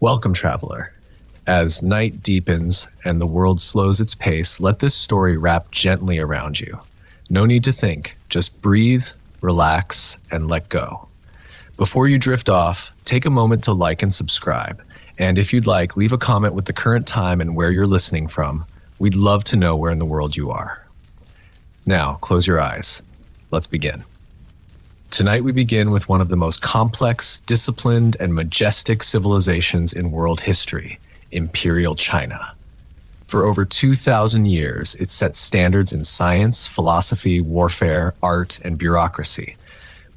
Welcome, traveler. As night deepens and the world slows its pace, let this story wrap gently around you. No need to think, just breathe, relax, and let go. Before you drift off, take a moment to like and subscribe. And if you'd like, leave a comment with the current time and where you're listening from. We'd love to know where in the world you are. Now, close your eyes. Let's begin. Tonight we begin with one of the most complex, disciplined, and majestic civilizations in world history, Imperial China. For over 2,000 years, it set standards in science, philosophy, warfare, art, and bureaucracy.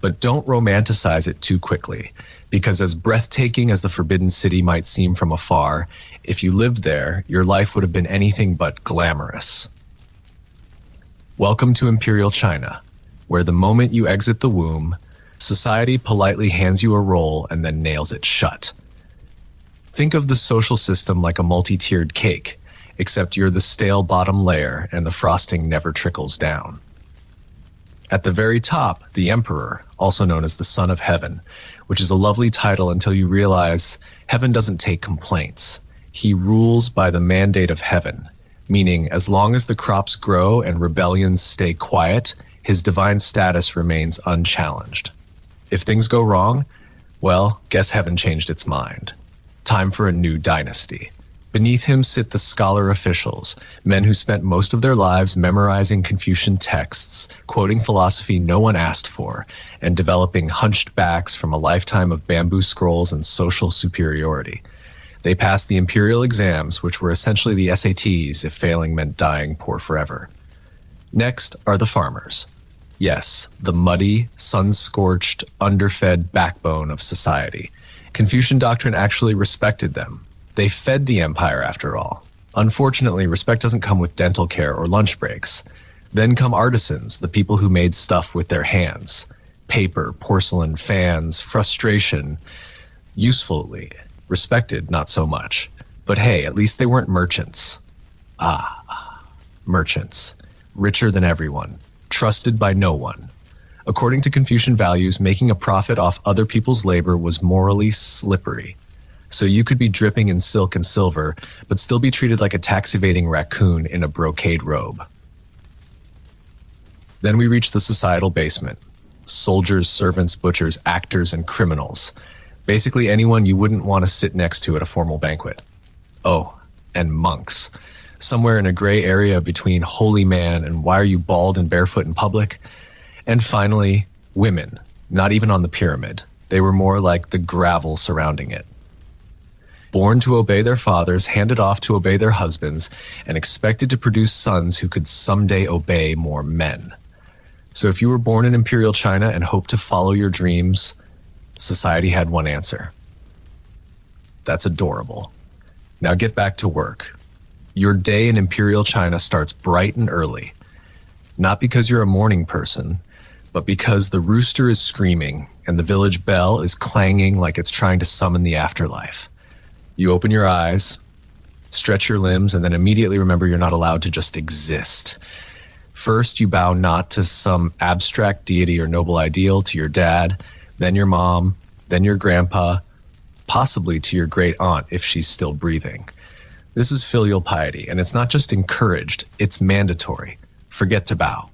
But don't romanticize it too quickly, because as breathtaking as the Forbidden City might seem from afar, if you lived there, your life would have been anything but glamorous. Welcome to Imperial China, where the moment you exit the womb, society politely hands you a roll and then nails it shut. Think of the social system like a multi-tiered cake, except you're the stale bottom layer and the frosting never trickles down. At the very top, the Emperor, also known as the Son of Heaven, which is a lovely title until you realize heaven doesn't take complaints. He rules by the mandate of heaven, meaning as long as the crops grow and rebellions stay quiet, his divine status remains unchallenged. If things go wrong, well, guess heaven changed its mind. Time for a new dynasty. Beneath him sit the scholar officials, men who spent most of their lives memorizing Confucian texts, quoting philosophy no one asked for, and developing hunched backs from a lifetime of bamboo scrolls and social superiority. They passed the imperial exams, which were essentially the SATs if failing meant dying poor forever. Next are the farmers. Yes, the muddy, sun-scorched, underfed backbone of society. Confucian doctrine actually respected them. They fed the empire, after all. Unfortunately, respect doesn't come with dental care or lunch breaks. Then come artisans, the people who made stuff with their hands. Paper, porcelain, fans, frustration. Usefully. Respected, not so much. But hey, at least they weren't merchants. Merchants. Richer than everyone. Trusted by no one. According to Confucian values, making a profit off other people's labor was morally slippery. So you could be dripping in silk and silver, but still be treated like a tax-evading raccoon in a brocade robe. Then we reach the societal basement. Soldiers, servants, butchers, actors, and criminals. Basically anyone you wouldn't want to sit next to at a formal banquet. Oh, and monks. Somewhere in a gray area between holy man and why are you bald and barefoot in public? And finally, women, not even on the pyramid. They were more like the gravel surrounding it. Born to obey their fathers, handed off to obey their husbands, and expected to produce sons who could someday obey more men. So if you were born in Imperial China and hoped to follow your dreams, society had one answer. That's adorable. Now get back to work. Your day in Imperial China starts bright and early. Not because you're a morning person, but because the rooster is screaming and the village bell is clanging like it's trying to summon the afterlife. You open your eyes, stretch your limbs, and then immediately remember you're not allowed to just exist. First, you bow not to some abstract deity or noble ideal, to your dad, then your mom, then your grandpa, possibly to your great aunt if she's still breathing. This is filial piety, and it's not just encouraged, it's mandatory. Forget to bow.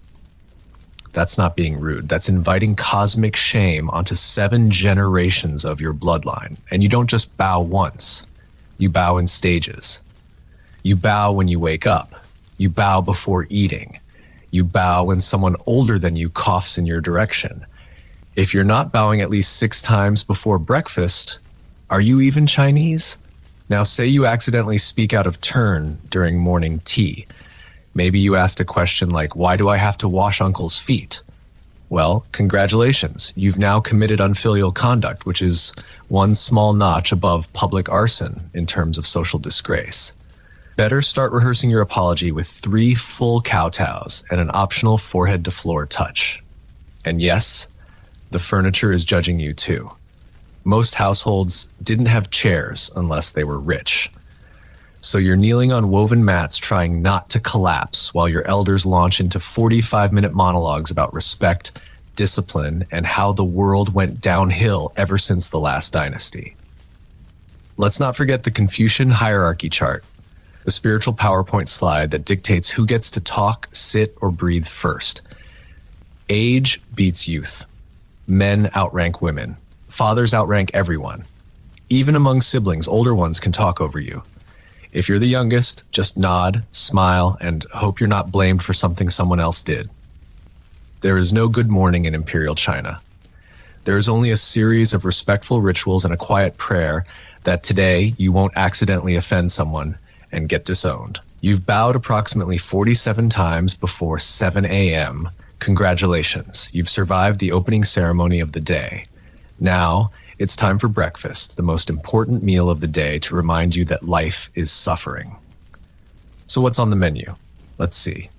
That's not being rude. That's inviting cosmic shame onto 7 generations of your bloodline. And you don't just bow once. You bow in stages. You bow when you wake up. You bow before eating. You bow when someone older than you coughs in your direction. If you're not bowing at least 6 times before breakfast, are you even Chinese? Now say you accidentally speak out of turn during morning tea. Maybe you asked a question like, why do I have to wash uncle's feet? Well, congratulations. You've now committed unfilial conduct, which is one small notch above public arson in terms of social disgrace. Better start rehearsing your apology with 3 full kowtows and an optional forehead-to-floor touch. And yes, the furniture is judging you too. Most households didn't have chairs unless they were rich. So you're kneeling on woven mats trying not to collapse while your elders launch into 45-minute monologues about respect, discipline, and how the world went downhill ever since the last dynasty. Let's not forget the Confucian hierarchy chart, the spiritual PowerPoint slide that dictates who gets to talk, sit, or breathe first. Age beats youth. Men outrank women. Fathers outrank everyone. Even among siblings, older ones can talk over you. If you're the youngest, just nod, smile, and hope you're not blamed for something someone else did. There is no good morning in Imperial China. There is only a series of respectful rituals and a quiet prayer that today you won't accidentally offend someone and get disowned. You've bowed approximately 47 times before 7 a.m. Congratulations, you've survived the opening ceremony of the day. Now, it's time for breakfast, the most important meal of the day, to remind you that life is suffering. So what's on the menu? Let's see.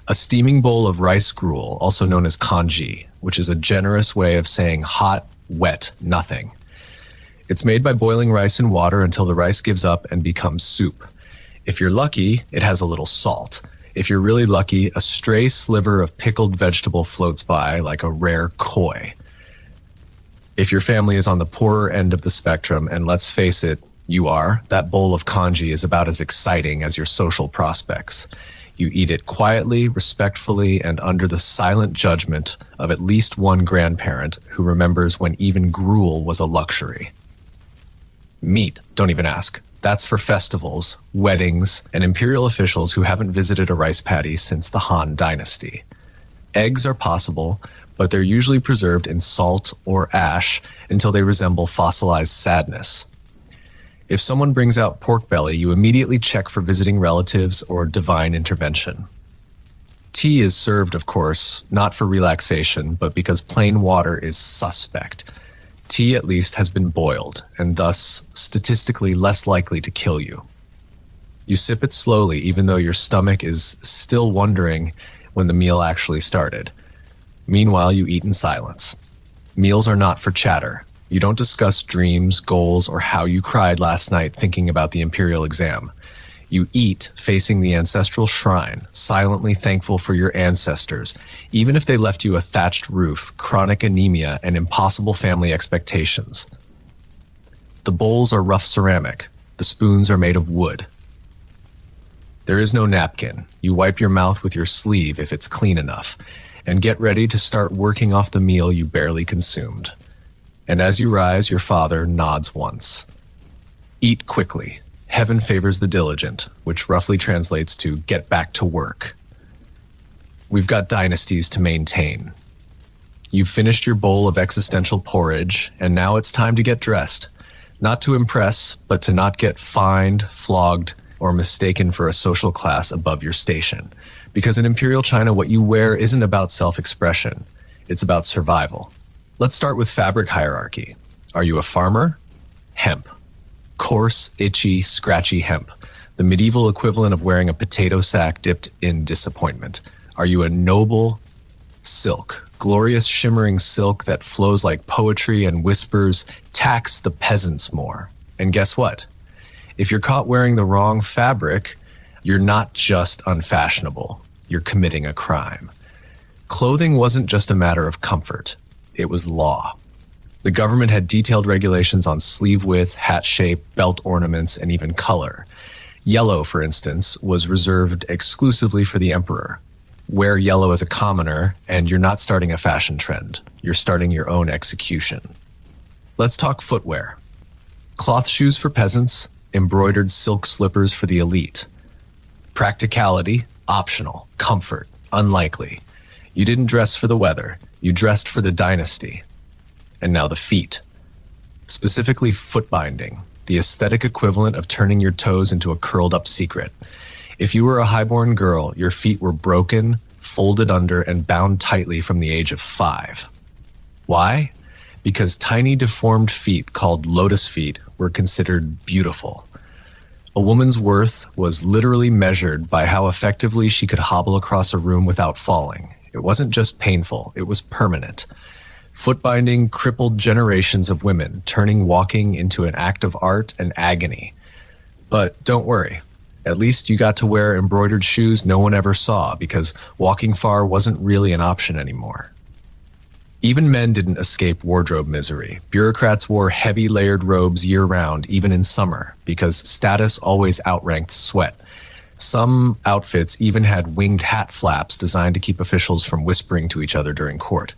A steaming bowl of rice gruel, also known as congee, which is a generous way of saying hot, wet, nothing. It's made by boiling rice in water until the rice gives up and becomes soup. If you're lucky, it has a little salt. If you're really lucky, a stray sliver of pickled vegetable floats by like a rare koi. If your family is on the poorer end of the spectrum, and let's face it, you are, that bowl of congee is about as exciting as your social prospects. You eat it quietly, respectfully, and under the silent judgment of at least one grandparent who remembers when even gruel was a luxury. Meat, don't even ask. That's for festivals, weddings, and imperial officials who haven't visited a rice paddy since the Han Dynasty. Eggs are possible, but they're usually preserved in salt or ash until they resemble fossilized sadness. If someone brings out pork belly, you immediately check for visiting relatives or divine intervention. Tea is served, of course, not for relaxation, but because plain water is suspect. Tea, at least, has been boiled, and thus statistically less likely to kill you. You sip it slowly, even though your stomach is still wondering when the meal actually started. Meanwhile, you eat in silence. Meals are not for chatter. You don't discuss dreams, goals, or how you cried last night thinking about the imperial exam. You eat facing the ancestral shrine, silently thankful for your ancestors, even if they left you a thatched roof, chronic anemia, and impossible family expectations. The bowls are rough ceramic. The spoons are made of wood. There is no napkin. You wipe your mouth with your sleeve if it's clean enough, and get ready to start working off the meal you barely consumed. And as you rise, your father nods once. Eat quickly. Heaven favors the diligent, which roughly translates to get back to work. We've got dynasties to maintain. You've finished your bowl of existential porridge, and now it's time to get dressed. Not to impress, but to not get fined, flogged, or mistaken for a social class above your station. Because in Imperial China, what you wear isn't about self-expression. It's about survival. Let's start with fabric hierarchy. Are you a farmer? Hemp. Coarse, itchy, scratchy hemp. The medieval equivalent of wearing a potato sack dipped in disappointment. Are you a noble? Silk. Glorious shimmering silk that flows like poetry and whispers, tax the peasants more. And guess what? If you're caught wearing the wrong fabric, you're not just unfashionable. You're committing a crime. Clothing wasn't just a matter of comfort. It was law. The government had detailed regulations on sleeve width, hat shape, belt ornaments, and even color. Yellow, for instance, was reserved exclusively for the emperor. Wear yellow as a commoner, and you're not starting a fashion trend. You're starting your own execution. Let's talk footwear. Cloth shoes for peasants, embroidered silk slippers for the elite. Practicality, optional. Comfort, unlikely. You didn't dress for the weather. You dressed for the dynasty. And now the feet. Specifically foot binding, the aesthetic equivalent of turning your toes into a curled up secret. If you were a highborn girl, your feet were broken, folded under, and bound tightly from the age of 5. Why? Because tiny deformed feet called lotus feet were considered beautiful. A woman's worth was literally measured by how effectively she could hobble across a room without falling. It wasn't just painful, it was permanent. Foot binding crippled generations of women, turning walking into an act of art and agony. But don't worry, at least you got to wear embroidered shoes no one ever saw because walking far wasn't really an option anymore. Even men didn't escape wardrobe misery. Bureaucrats wore heavy layered robes year-round, even in summer, because status always outranked sweat. Some outfits even had winged hat flaps designed to keep officials from whispering to each other during court.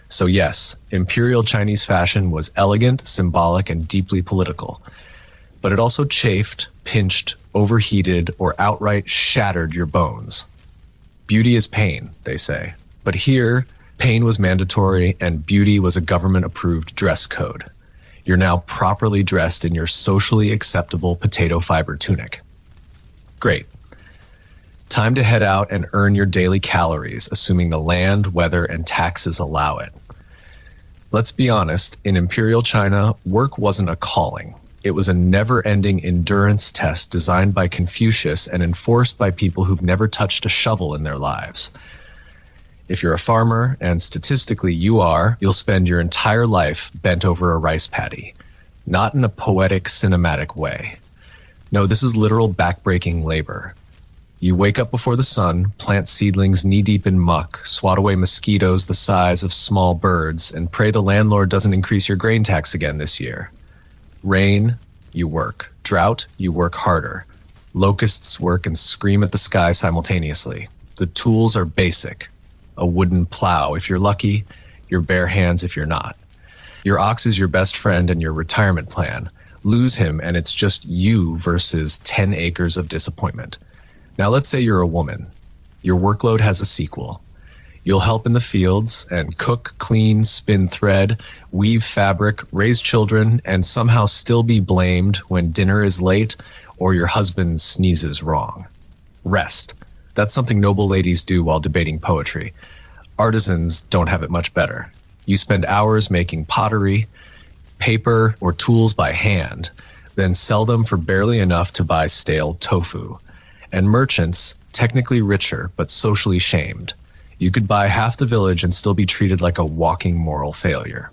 So yes, Imperial Chinese fashion was elegant, symbolic, and deeply political. But it also chafed, pinched, overheated, or outright shattered your bones. Beauty is pain, they say. But here, pain was mandatory and beauty was a government-approved dress code. You're now properly dressed in your socially acceptable potato fiber tunic. Great. Time to head out and earn your daily calories, assuming the land, weather, and taxes allow it. Let's be honest, in Imperial China, work wasn't a calling. It was a never-ending endurance test designed by Confucius and enforced by people who've never touched a shovel in their lives. If you're a farmer, and statistically you'll spend your entire life bent over a rice paddy. Not in a poetic, cinematic way. No, this is literal backbreaking labor. You wake up before the sun, plant seedlings knee-deep in muck, swat away mosquitoes the size of small birds, and pray the landlord doesn't increase your grain tax again this year. Rain, you work. Drought, you work harder. Locusts work and scream at the sky simultaneously. The tools are basic. A wooden plow if you're lucky, your bare hands if you're not. Your ox is your best friend and your retirement plan. Lose him and it's just you versus 10 acres of disappointment. Now let's say you're a woman. Your workload has a sequel. You'll help in the fields and cook, clean, spin thread, weave fabric, raise children, and somehow still be blamed when dinner is late or your husband sneezes wrong. Rest. That's something noble ladies do while debating poetry. Artisans don't have it much better. You spend hours making pottery, paper, or tools by hand, then sell them for barely enough to buy stale tofu. And merchants, technically richer but socially shamed. You could buy half the village and still be treated like a walking moral failure.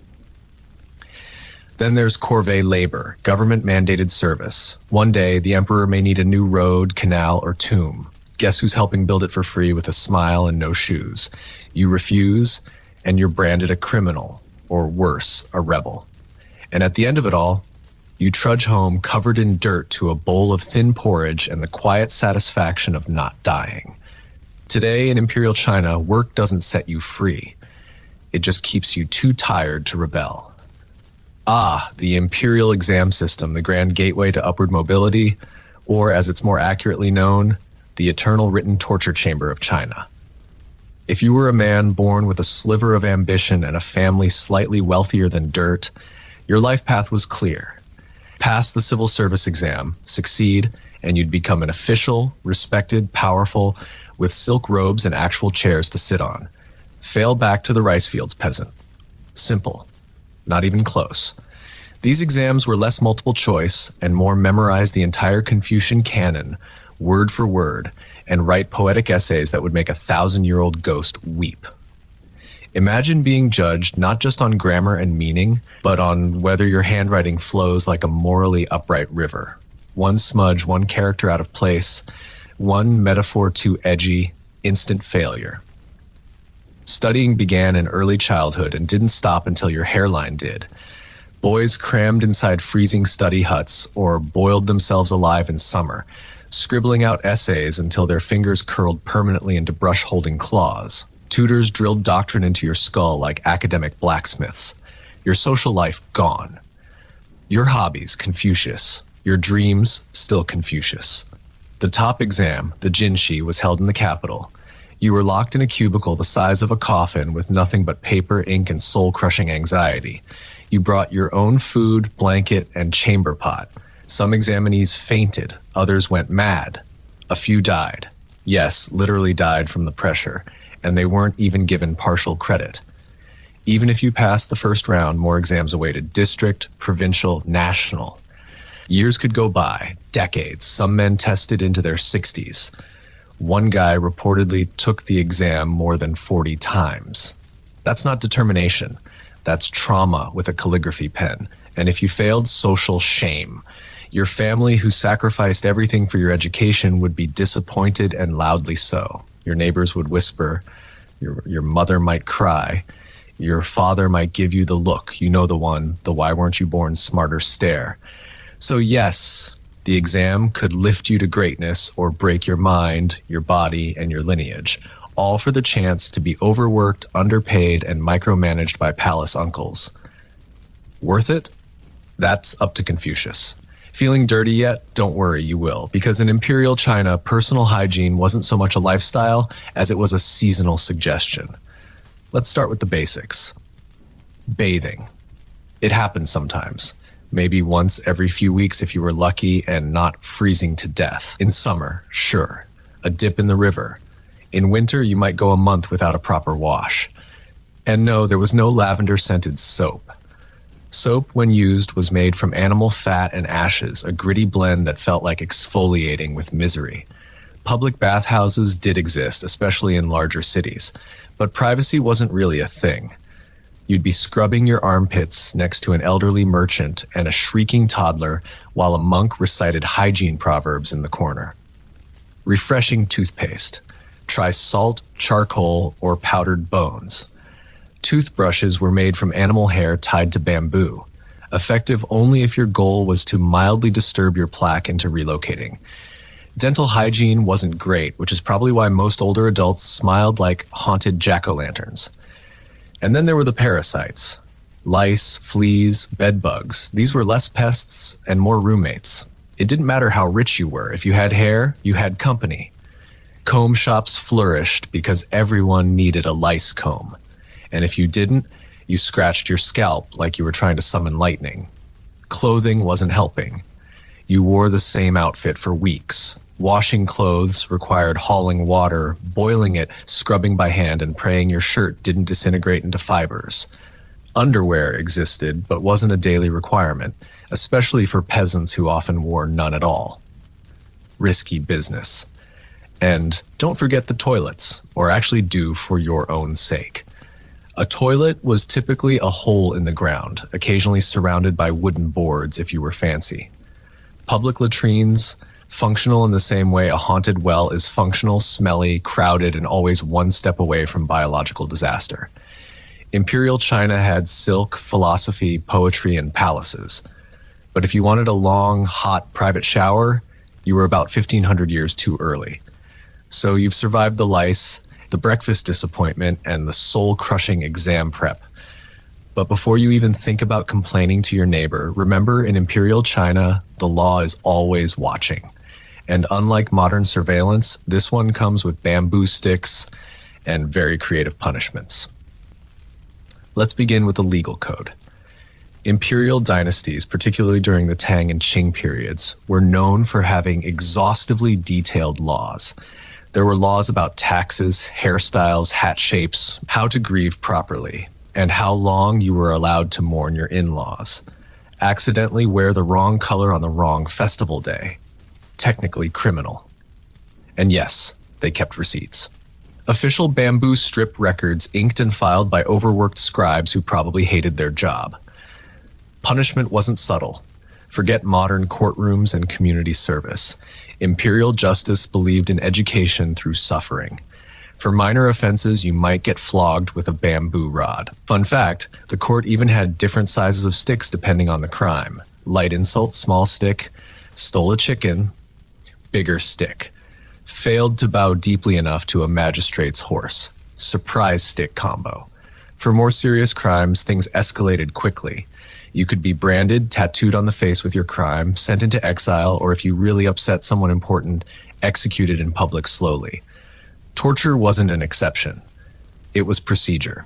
Then there's corvée labor, government-mandated service. One day, the emperor may need a new road, canal, or tomb. Guess who's helping build it for free with a smile and no shoes? You refuse, and you're branded a criminal, or worse, a rebel. And at the end of it all, you trudge home covered in dirt to a bowl of thin porridge and the quiet satisfaction of not dying. Today in Imperial China, work doesn't set you free. It just keeps you too tired to rebel. Ah, the Imperial exam system, the grand gateway to upward mobility, or as it's more accurately known, the eternal written torture chamber of China. If you were a man born with a sliver of ambition and a family slightly wealthier than dirt, your life path was clear. Pass the civil service exam, succeed, and you'd become an official, respected, powerful, with silk robes and actual chairs to sit on. Fail back to the rice fields, peasant. Simple. Not even close. These exams were less multiple choice and more memorize the entire Confucian canon, word for word, and write poetic essays that would make a 1,000-year-old ghost weep. Imagine being judged not just on grammar and meaning, but on whether your handwriting flows like a morally upright river. One smudge, one character out of place, one metaphor too edgy, instant failure. Studying began in early childhood and didn't stop until your hairline did. Boys crammed inside freezing study huts or boiled themselves alive in summer, scribbling out essays until their fingers curled permanently into brush-holding claws. Tutors drilled doctrine into your skull like academic blacksmiths. Your social life gone. Your hobbies, Confucius. Your dreams, still Confucius. The top exam, the Jinshi, was held in the capital. You were locked in a cubicle the size of a coffin with nothing but paper, ink, and soul-crushing anxiety. You brought your own food, blanket, and chamber pot. Some examinees fainted, others went mad. A few died. Yes, literally died from the pressure, and they weren't even given partial credit. Even if you passed the first round, more exams awaited: district, provincial, national. Years could go by, decades. Some men tested into their 60s. One guy reportedly took the exam more than 40 times. That's not determination. That's trauma with a calligraphy pen. And if you failed, social shame. Your family, who sacrificed everything for your education, would be disappointed, and loudly so. Your neighbors would whisper. Your mother might cry. Your father might give you the look, you know the one, the why weren't you born smarter stare. So yes, the exam could lift you to greatness or break your mind, your body, and your lineage, all for the chance to be overworked, underpaid, and micromanaged by palace uncles. Worth it? That's up to Confucius. Feeling dirty yet? Don't worry, you will, because in Imperial China, personal hygiene wasn't so much a lifestyle as it was a seasonal suggestion. Let's start with the basics. Bathing. It happens sometimes. Maybe once every few weeks if you were lucky and not freezing to death. In summer, sure. A dip in the river. In winter, you might go a month without a proper wash. And no, there was no lavender-scented soap. Soap, when used, was made from animal fat and ashes, a gritty blend that felt like exfoliating with misery. Public bathhouses did exist, especially in larger cities, but privacy wasn't really a thing. You'd be scrubbing your armpits next to an elderly merchant and a shrieking toddler while a monk recited hygiene proverbs in the corner. Refreshing toothpaste. Try salt, charcoal, or powdered bones. Toothbrushes were made from animal hair tied to bamboo, effective only if your goal was to mildly disturb your plaque into relocating. Dental hygiene wasn't great, which is probably why most older adults smiled like haunted jack-o'-lanterns. And then there were the parasites. Lice, fleas, bedbugs. These were less pests and more roommates. It didn't matter how rich you were. If you had hair, you had company. Comb shops flourished because everyone needed a lice comb. And if you didn't, you scratched your scalp like you were trying to summon lightning. Clothing wasn't helping. You wore the same outfit for weeks. Washing clothes required hauling water, boiling it, scrubbing by hand, and praying your shirt didn't disintegrate into fibers. Underwear existed, but wasn't a daily requirement, especially for peasants who often wore none at all. Risky business. And don't forget the toilets, or actually do for your own sake. A toilet was typically a hole in the ground, occasionally surrounded by wooden boards if you were fancy. Public latrines, functional in the same way a haunted well is functional, smelly, crowded, and always one step away from biological disaster. Imperial China had silk, philosophy, poetry, and palaces. But if you wanted a long, hot private shower, you were about 1,500 years too early. So you've survived the lice, the breakfast disappointment, and the soul-crushing exam prep. But before you even think about complaining to your neighbor, remember in Imperial China, the law is always watching. And unlike modern surveillance, this one comes with bamboo sticks and very creative punishments. Let's begin with the legal code. Imperial dynasties, particularly during the Tang and Qing periods, were known for having exhaustively detailed laws. There were laws about taxes, hairstyles, hat shapes, how to grieve properly, and how long you were allowed to mourn your in-laws. Accidentally wear the wrong color on the wrong festival day. Technically criminal. And yes, they kept receipts. Official bamboo strip records inked and filed by overworked scribes who probably hated their job. Punishment wasn't subtle. Forget modern courtrooms and community service. Imperial justice believed in education through suffering. For minor offenses, you might get flogged with a bamboo rod. Fun fact, the court even had different sizes of sticks depending on the crime. Light insult, small stick. Stole a chicken, bigger stick. Failed to bow deeply enough to a magistrate's horse. Surprise stick combo. For more serious crimes, things escalated quickly. You could be branded, tattooed on the face with your crime, sent into exile, or if you really upset someone important, executed in public slowly. Torture wasn't an exception. It was procedure.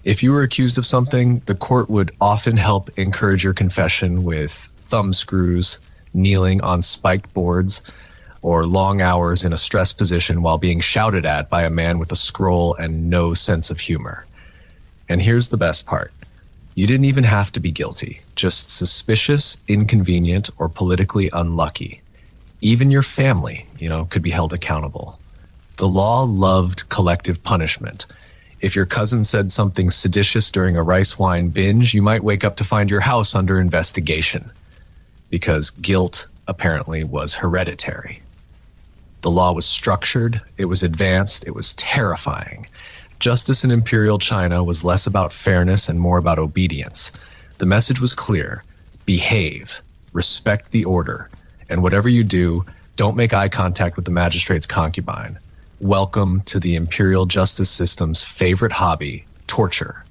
If you were accused of something, the court would often help encourage your confession with thumb screws, kneeling on spiked boards, or long hours in a stressed position while being shouted at by a man with a scroll and no sense of humor. And here's the best part. You didn't even have to be guilty, just suspicious, inconvenient, or politically unlucky. Even your family, could be held accountable. The law loved collective punishment. If your cousin said something seditious during a rice wine binge, you might wake up to find your house under investigation. Because guilt, apparently, was hereditary. The law was structured, it was advanced, it was terrifying. Justice in Imperial China was less about fairness and more about obedience. The message was clear: behave, respect the order, and whatever you do, don't make eye contact with the magistrate's concubine. Welcome to the imperial justice system's favorite hobby, torture.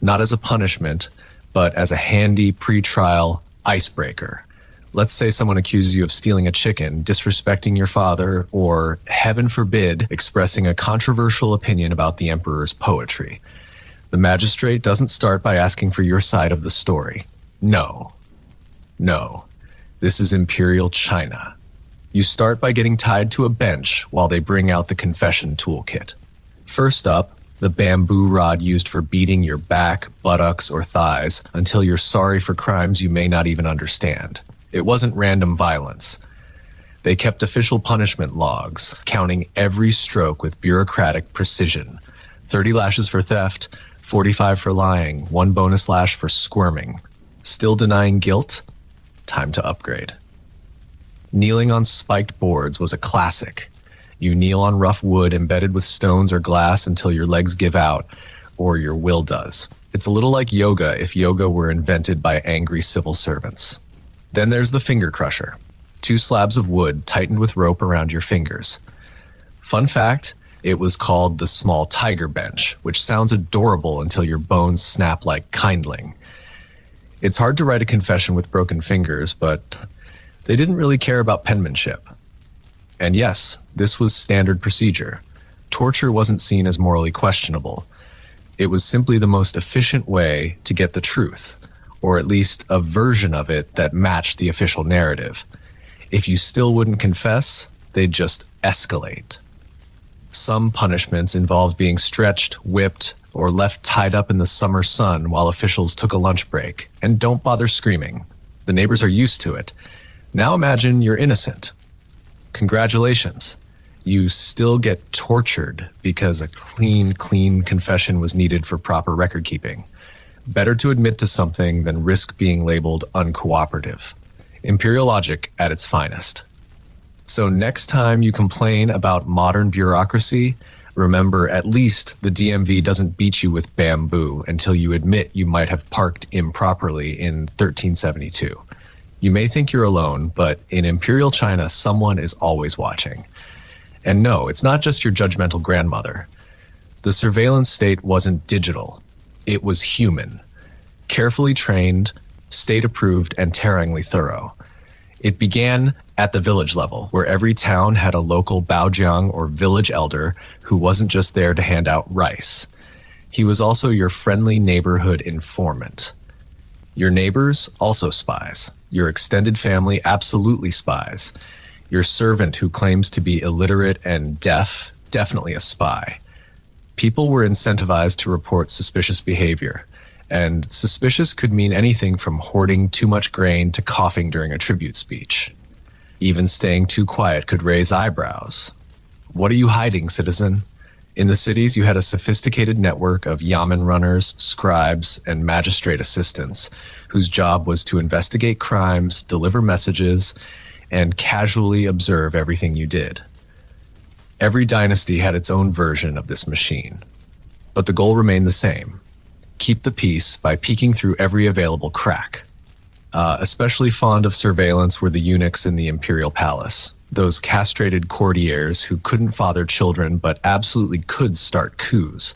Not as a punishment, but as a handy pre-trial icebreaker. Let's say someone accuses you of stealing a chicken, disrespecting your father, or, heaven forbid, expressing a controversial opinion about the emperor's poetry. The magistrate doesn't start by asking for your side of the story. No. This is Imperial China. You start by getting tied to a bench while they bring out the confession toolkit. First up, the bamboo rod used for beating your back, buttocks, or thighs until you're sorry for crimes you may not even understand. It wasn't random violence. They kept official punishment logs, counting every stroke with bureaucratic precision. 30 lashes for theft, 45 for lying, 1 bonus lash for squirming. Still denying guilt? Time to upgrade. Kneeling on spiked boards was a classic. You kneel on rough wood embedded with stones or glass until your legs give out, or your will does. It's a little like yoga if yoga were invented by angry civil servants. Then there's the finger crusher. 2 slabs of wood tightened with rope around your fingers. Fun fact, it was called the small tiger bench, which sounds adorable until your bones snap like kindling. It's hard to write a confession with broken fingers, but they didn't really care about penmanship. And yes, this was standard procedure. Torture wasn't seen as morally questionable. It was simply the most efficient way to get the truth, or at least a version of it that matched the official narrative. If you still wouldn't confess, they'd just escalate. Some punishments involved being stretched, whipped, or left tied up in the summer sun while officials took a lunch break. And don't bother screaming. The neighbors are used to it. Now imagine you're innocent. Congratulations. You still get tortured because a clean confession was needed for proper record keeping. Better to admit to something than risk being labeled uncooperative. Imperial logic at its finest. So next time you complain about modern bureaucracy, remember at least the DMV doesn't beat you with bamboo until you admit you might have parked improperly in 1372. You may think you're alone, but in Imperial China, someone is always watching. And no, it's not just your judgmental grandmother. The surveillance state wasn't digital. It was human, carefully trained, state-approved, and tearingly thorough. It began at the village level, where every town had a local baojiang or village elder who wasn't just there to hand out rice. He was also your friendly neighborhood informant. Your neighbors, also spies. Your extended family, absolutely spies. Your servant who claims to be illiterate and deaf, definitely a spy. People were incentivized to report suspicious behavior, and suspicious could mean anything from hoarding too much grain to coughing during a tribute speech. Even staying too quiet could raise eyebrows. What are you hiding, citizen? In the cities, you had a sophisticated network of yamen runners, scribes, and magistrate assistants, whose job was to investigate crimes, deliver messages, and casually observe everything you did. Every dynasty had its own version of this machine, but the goal remained the same: keep the peace by peeking through every available crack. Especially fond of surveillance were the eunuchs in the imperial palace, those castrated courtiers who couldn't father children but absolutely could start coups.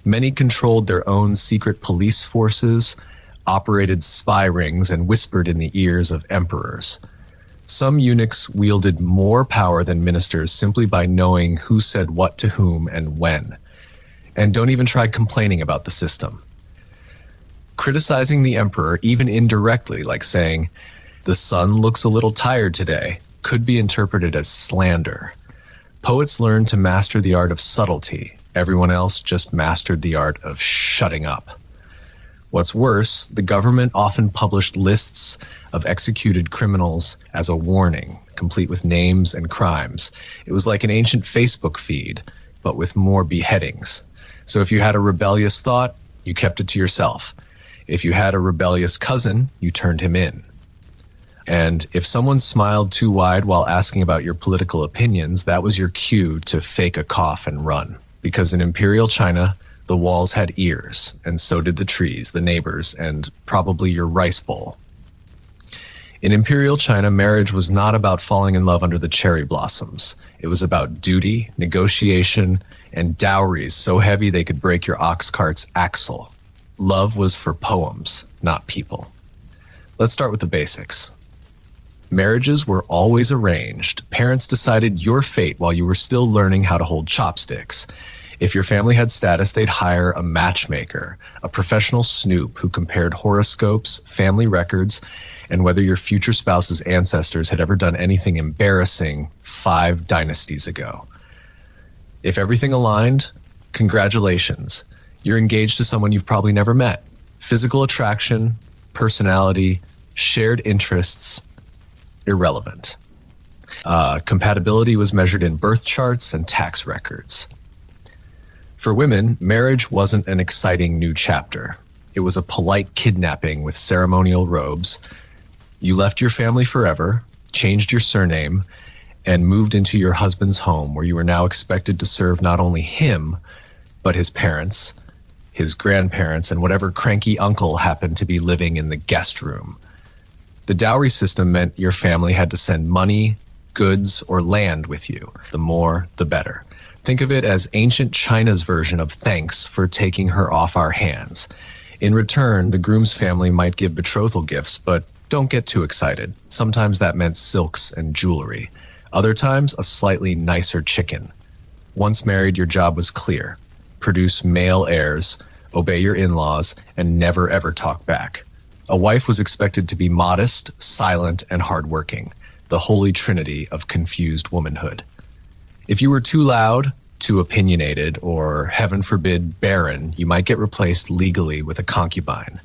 Many controlled their own secret police forces, operated spy rings, and whispered in the ears of emperors. Some eunuchs wielded more power than ministers simply by knowing who said what to whom and when. And don't even try complaining about the system. Criticizing the emperor, even indirectly, like saying, "The sun looks a little tired today," could be interpreted as slander. Poets learned to master the art of subtlety. Everyone else just mastered the art of shutting up. What's worse, the government often published lists of executed criminals as a warning, complete with names and crimes. It was like an ancient Facebook feed, but with more beheadings. So if you had a rebellious thought, you kept it to yourself. If you had a rebellious cousin, you turned him in. And if someone smiled too wide while asking about your political opinions, that was your cue to fake a cough and run. because in Imperial China, the walls had ears, and so did the trees, the neighbors, and probably your rice bowl. In Imperial China, marriage was not about falling in love under the cherry blossoms. It was about duty, negotiation, and dowries so heavy they could break your ox cart's axle. Love was for poems, not people. Let's start with the basics. Marriages were always arranged. Parents decided your fate while you were still learning how to hold chopsticks. If your family had status, they'd hire a matchmaker, a professional snoop who compared horoscopes, family records, and whether your future spouse's ancestors had ever done anything embarrassing 5 dynasties ago. If everything aligned, congratulations. You're engaged to someone you've probably never met. Physical attraction, personality, shared interests, irrelevant. Compatibility was measured in birth charts and tax records. For women, marriage wasn't an exciting new chapter. It was a polite kidnapping with ceremonial robes. You left your family forever, changed your surname, and moved into your husband's home, where you were now expected to serve not only him, but his parents, his grandparents, and whatever cranky uncle happened to be living in the guest room. The dowry system meant your family had to send money, goods, or land with you. The more, the better. Think of it as ancient China's version of thanks for taking her off our hands. In return, the groom's family might give betrothal gifts, but don't get too excited. Sometimes that meant silks and jewelry. Other times, a slightly nicer chicken. Once married, your job was clear. Produce male heirs, obey your in-laws, and never ever talk back. A wife was expected to be modest, silent, and hardworking, the holy trinity of confused womanhood. If you were too loud, too opinionated, or, heaven forbid, barren, you might get replaced legally with a concubine.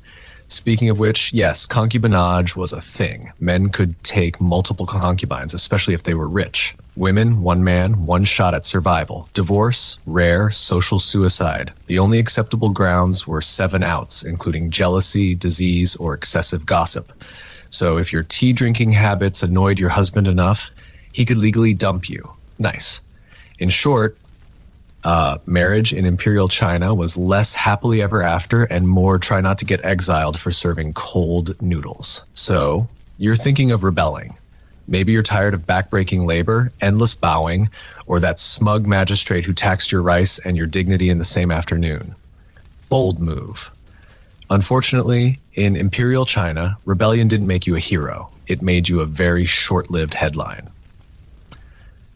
Speaking of which, yes, concubinage was a thing. Men could take multiple concubines, especially if they were rich. Women, one man, one shot at survival. Divorce, rare, social suicide. The only acceptable grounds were 7 outs, including jealousy, disease, or excessive gossip. So if your tea drinking habits annoyed your husband enough, he could legally dump you. Nice. In short, marriage in Imperial China was less happily ever after and more try not to get exiled for serving cold noodles. So, you're thinking of rebelling. Maybe you're tired of backbreaking labor, endless bowing, or that smug magistrate who taxed your rice and your dignity in the same afternoon. Bold move. Unfortunately, in Imperial China, rebellion didn't make you a hero. It made you a very short-lived headline.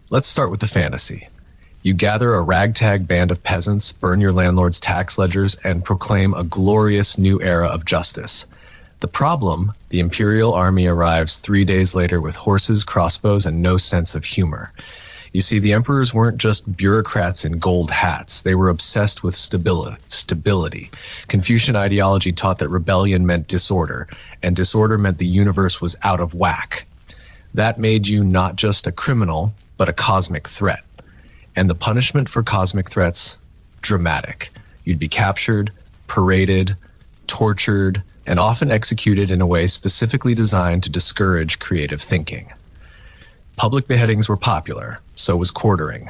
Let's start with the fantasy. You gather a ragtag band of peasants, burn your landlord's tax ledgers, and proclaim a glorious new era of justice. The problem, the Imperial army arrives 3 days later with horses, crossbows, and no sense of humor. You see, the emperors weren't just bureaucrats in gold hats. They were obsessed with stability. Confucian ideology taught that rebellion meant disorder, and disorder meant the universe was out of whack. That made you not just a criminal, but a cosmic threat. And the punishment for cosmic threats? Dramatic. You'd be captured, paraded, tortured, and often executed in a way specifically designed to discourage creative thinking. Public beheadings were popular, so was quartering.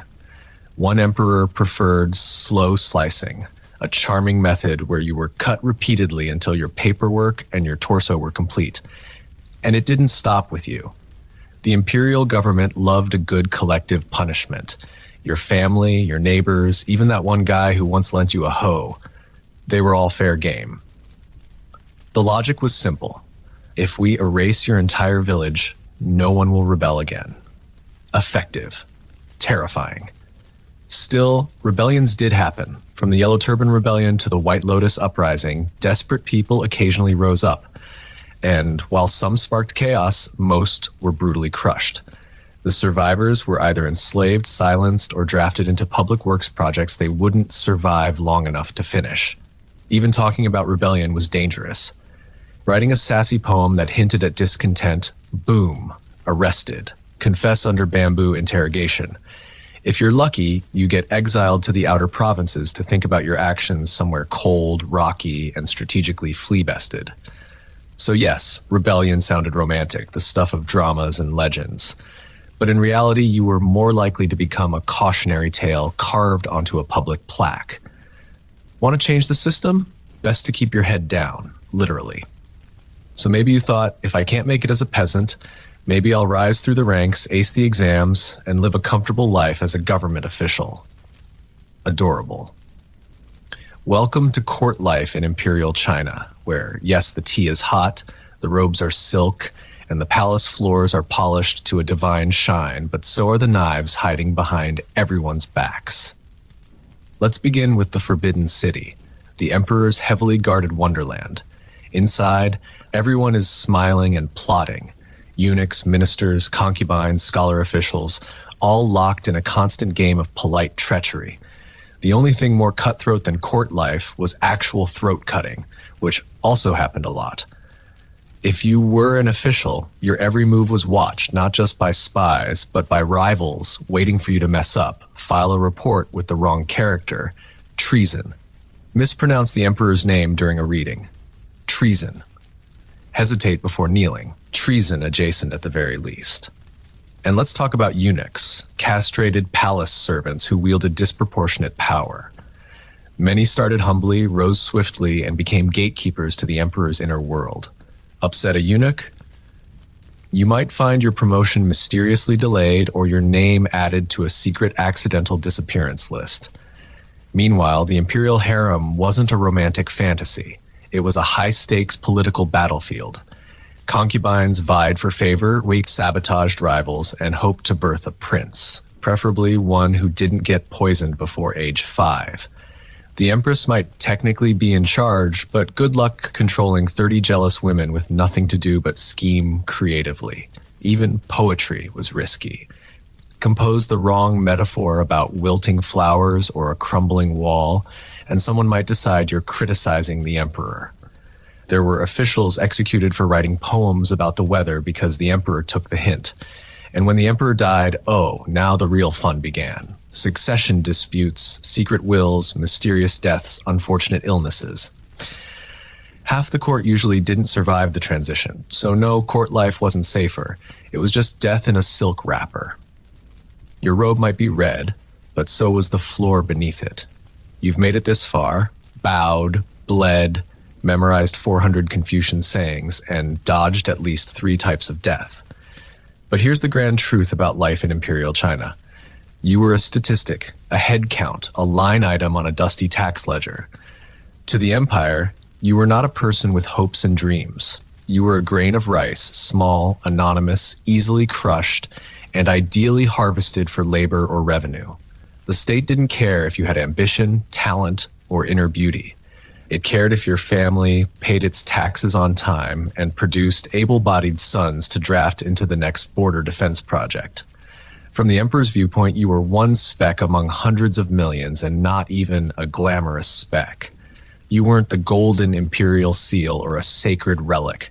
One emperor preferred slow slicing, a charming method where you were cut repeatedly until your paperwork and your torso were complete. And it didn't stop with you. The imperial government loved a good collective punishment. Your family, your neighbors, even that one guy who once lent you a hoe, they were all fair game. The logic was simple. If we erase your entire village, no one will rebel again. Effective. Terrifying. Still, rebellions did happen. From the Yellow Turban Rebellion to the White Lotus Uprising, desperate people occasionally rose up. And while some sparked chaos, most were brutally crushed. The survivors were either enslaved, silenced, or drafted into public works projects they wouldn't survive long enough to finish. Even talking about rebellion was dangerous. Writing a sassy poem that hinted at discontent, boom, arrested. Confess under bamboo interrogation. If you're lucky, you get exiled to the outer provinces to think about your actions somewhere cold, rocky, and strategically flea-bested. So yes, rebellion sounded romantic, the stuff of dramas and legends. But in reality, you were more likely to become a cautionary tale carved onto a public plaque. Want to change the system? Best to keep your head down, literally. So maybe you thought, if I can't make it as a peasant, maybe I'll rise through the ranks, ace the exams, and live a comfortable life as a government official. Adorable. Welcome to court life in Imperial China, where, yes, the tea is hot, the robes are silk, and the palace floors are polished to a divine shine, but so are the knives hiding behind everyone's backs. Let's begin with the Forbidden City, the Emperor's heavily guarded wonderland. Inside, everyone is smiling and plotting. Eunuchs, ministers, concubines, scholar officials, all locked in a constant game of polite treachery. The only thing more cutthroat than court life was actual throat cutting, which also happened a lot. If you were an official, your every move was watched, not just by spies, but by rivals waiting for you to mess up, file a report with the wrong character. Treason. Mispronounce the emperor's name during a reading. Treason. Hesitate before kneeling. Treason adjacent at the very least. And let's talk about eunuchs, castrated palace servants who wielded disproportionate power. Many started humbly, rose swiftly, and became gatekeepers to the emperor's inner world. Upset a eunuch? You might find your promotion mysteriously delayed or your name added to a secret accidental disappearance list. Meanwhile, the imperial harem wasn't a romantic fantasy. It was a high-stakes political battlefield. Concubines vied for favor, we sabotaged rivals, and hoped to birth a prince, preferably one who didn't get poisoned before age 5. The empress might technically be in charge, but good luck controlling 30 jealous women with nothing to do but scheme creatively. Even poetry was risky. Compose the wrong metaphor about wilting flowers or a crumbling wall, and someone might decide you're criticizing the emperor. There were officials executed for writing poems about the weather because the emperor took the hint. And when the emperor died, now the real fun began. Succession disputes, secret wills, mysterious deaths, unfortunate illnesses. Half the court usually didn't survive the transition, so no, court life wasn't safer. It was just death in a silk wrapper. Your robe might be red, but so was the floor beneath it. You've made it this far, bowed, bled, memorized 400 Confucian sayings, and dodged at least 3 types of death. But here's the grand truth about life in Imperial China. You were a statistic, a head count, a line item on a dusty tax ledger. To the empire, you were not a person with hopes and dreams. You were a grain of rice, small, anonymous, easily crushed, and ideally harvested for labor or revenue. The state didn't care if you had ambition, talent, or inner beauty. It cared if your family paid its taxes on time and produced able-bodied sons to draft into the next border defense project. From the emperor's viewpoint, you were one speck among hundreds of millions and not even a glamorous speck. You weren't the golden imperial seal or a sacred relic.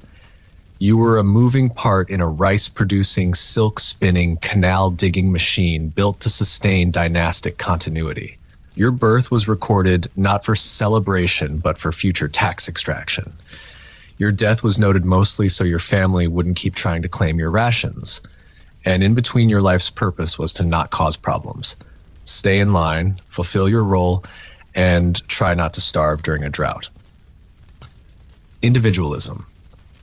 You were a moving part in a rice-producing, silk-spinning, canal-digging machine built to sustain dynastic continuity. Your birth was recorded not for celebration, but for future tax extraction. Your death was noted mostly so your family wouldn't keep trying to claim your rations. And in between, your life's purpose was to not cause problems. Stay in line, fulfill your role, and try not to starve during a drought. Individualism.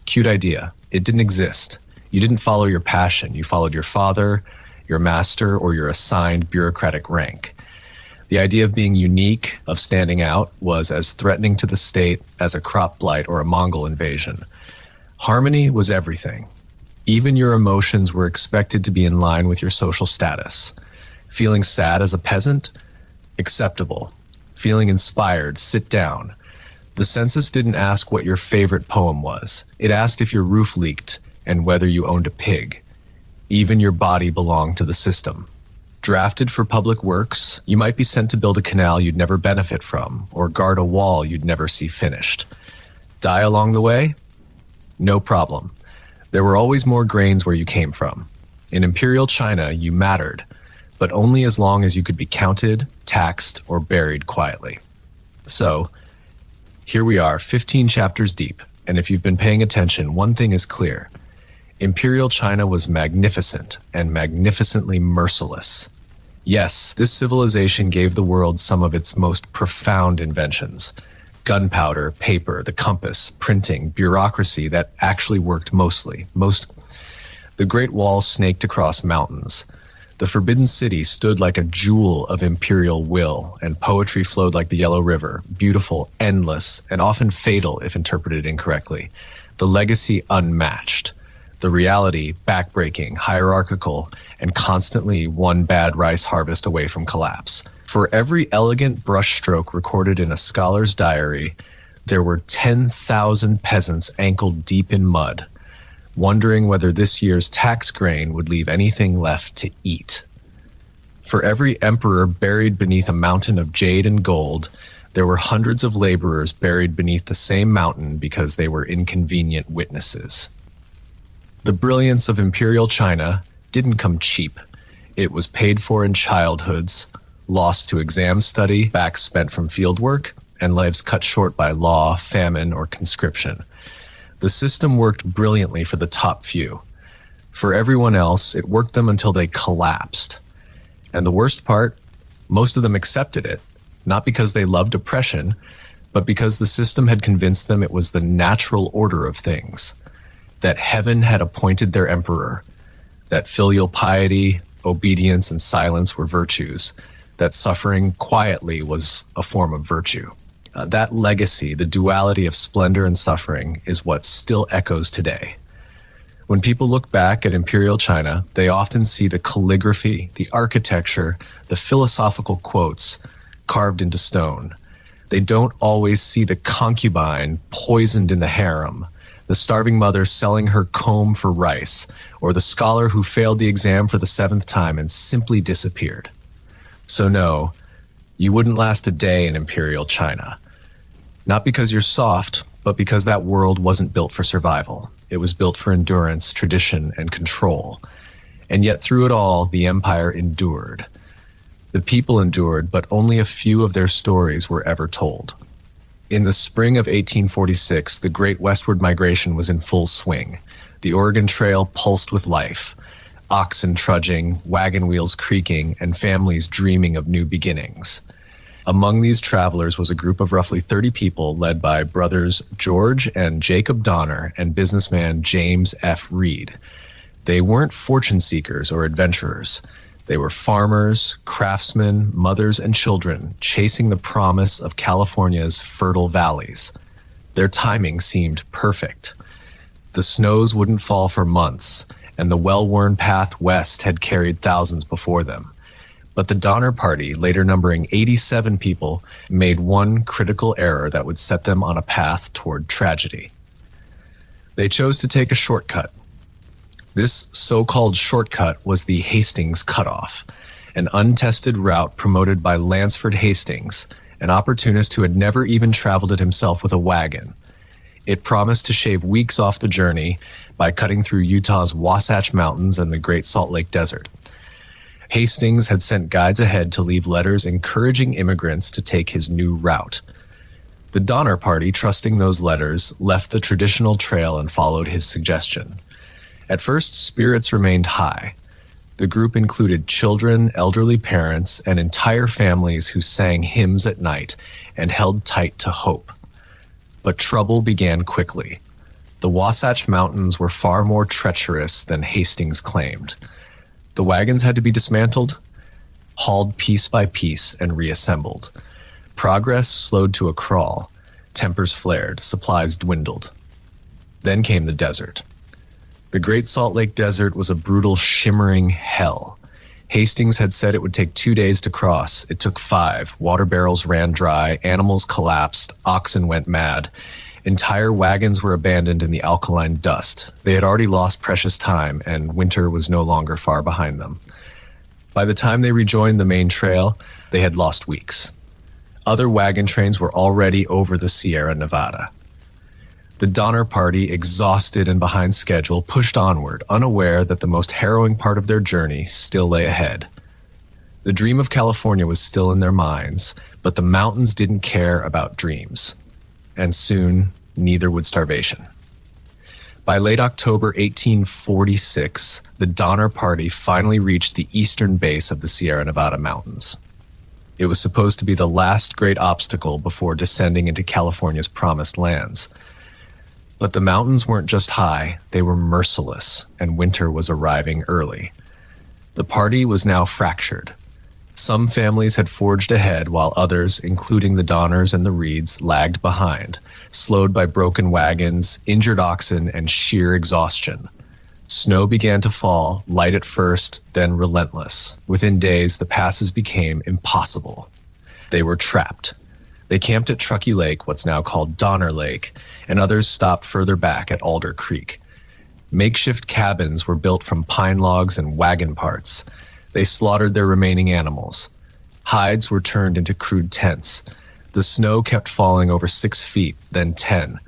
Cute idea. It didn't exist. You didn't follow your passion. You followed your father, your master, or your assigned bureaucratic rank. The idea of being unique, of standing out, was as threatening to the state as a crop blight or a Mongol invasion. Harmony was everything. Even your emotions were expected to be in line with your social status. Feeling sad as a peasant? Acceptable. Feeling inspired? Sit down. The census didn't ask what your favorite poem was. It asked if your roof leaked and whether you owned a pig. Even your body belonged to the system. Drafted for public works, you might be sent to build a canal you'd never benefit from, or guard a wall you'd never see finished. Die along the way? No problem. There were always more grains where you came from. In Imperial China, you mattered, but only as long as you could be counted, taxed, or buried quietly. So, here we are, 15 chapters deep, and if you've been paying attention, one thing is clear. Imperial China was magnificent and magnificently merciless. Yes, this civilization gave the world some of its most profound inventions. Gunpowder, paper, the compass, printing, bureaucracy that actually worked mostly. The Great Wall snaked across mountains. The Forbidden City stood like a jewel of imperial will, and poetry flowed like the Yellow River, beautiful, endless, and often fatal if interpreted incorrectly. The legacy unmatched. The reality backbreaking, hierarchical, and constantly one bad rice harvest away from collapse. For every elegant brushstroke recorded in a scholar's diary, there were 10,000 peasants ankle-deep in mud, wondering whether this year's tax grain would leave anything left to eat. For every emperor buried beneath a mountain of jade and gold, there were hundreds of laborers buried beneath the same mountain because they were inconvenient witnesses. The brilliance of Imperial China didn't come cheap. It was paid for in childhoods, lost to exam study, backs spent from fieldwork, and lives cut short by law, famine, or conscription. The system worked brilliantly for the top few. For everyone else, it worked them until they collapsed. And the worst part, most of them accepted it, not because they loved oppression, but because the system had convinced them it was the natural order of things, that heaven had appointed their emperor, that filial piety, obedience, and silence were virtues, that suffering quietly was a form of virtue. That legacy, the duality of splendor and suffering, is what still echoes today. When people look back at Imperial China, they often see the calligraphy, the architecture, the philosophical quotes carved into stone. They don't always see the concubine poisoned in the harem, the starving mother selling her comb for rice, or the scholar who failed the exam for the 7th time and simply disappeared. So no, you wouldn't last a day in Imperial China. Not because you're soft, but because that world wasn't built for survival. It was built for endurance, tradition, and control. And yet through it all, the empire endured. The people endured, but only a few of their stories were ever told. In the spring of 1846, the Great Westward Migration was in full swing. The Oregon Trail pulsed with life. Oxen trudging, wagon wheels creaking, and families dreaming of new beginnings. Among these travelers was a group of roughly 30 people led by brothers George and Jacob Donner and businessman James F. Reed. They weren't fortune seekers or adventurers. They were farmers, craftsmen, mothers, and children chasing the promise of California's fertile valleys. Their timing seemed perfect. The snows wouldn't fall for months, and the well-worn path west had carried thousands before them. But the Donner Party, later numbering 87 people, made one critical error that would set them on a path toward tragedy. They chose to take a shortcut. This so-called shortcut was the Hastings Cutoff, an untested route promoted by Lansford Hastings, an opportunist who had never even traveled it himself with a wagon. It promised to shave weeks off the journey by cutting through Utah's Wasatch Mountains and the Great Salt Lake Desert. Hastings had sent guides ahead to leave letters encouraging immigrants to take his new route. The Donner Party, trusting those letters, left the traditional trail and followed his suggestion. At first, spirits remained high. The group included children, elderly parents, and entire families who sang hymns at night and held tight to hope. But trouble began quickly. The Wasatch Mountains were far more treacherous than Hastings claimed. The wagons had to be dismantled, hauled piece by piece, and reassembled. Progress slowed to a crawl. Tempers flared, supplies dwindled. Then came the desert. The Great Salt Lake Desert was a brutal, shimmering hell. Hastings had said it would take 2 days to cross. It took 5. Water barrels ran dry, animals collapsed, oxen went mad. Entire wagons were abandoned in the alkaline dust. They had already lost precious time, and winter was no longer far behind them. By the time they rejoined the main trail, they had lost weeks. Other wagon trains were already over the Sierra Nevada. The Donner Party, exhausted and behind schedule, pushed onward, unaware that the most harrowing part of their journey still lay ahead. The dream of California was still in their minds, but the mountains didn't care about dreams. And soon, neither would starvation. By late October 1846, the Donner Party finally reached the eastern base of the Sierra Nevada mountains. It was supposed to be the last great obstacle before descending into California's promised lands. But the mountains weren't just high, they were merciless, and winter was arriving early. The party was now fractured. Some families had forged ahead while others, including the Donners and the Reeds, lagged behind, slowed by broken wagons, injured oxen, and sheer exhaustion. Snow began to fall, light at first, then relentless. Within days, the passes became impossible. They were trapped. They camped at Truckee Lake, what's now called Donner Lake, and others stopped further back at Alder Creek. Makeshift cabins were built from pine logs and wagon parts. They slaughtered their remaining animals. Hides were turned into crude tents. The snow kept falling over 6 feet, then 10.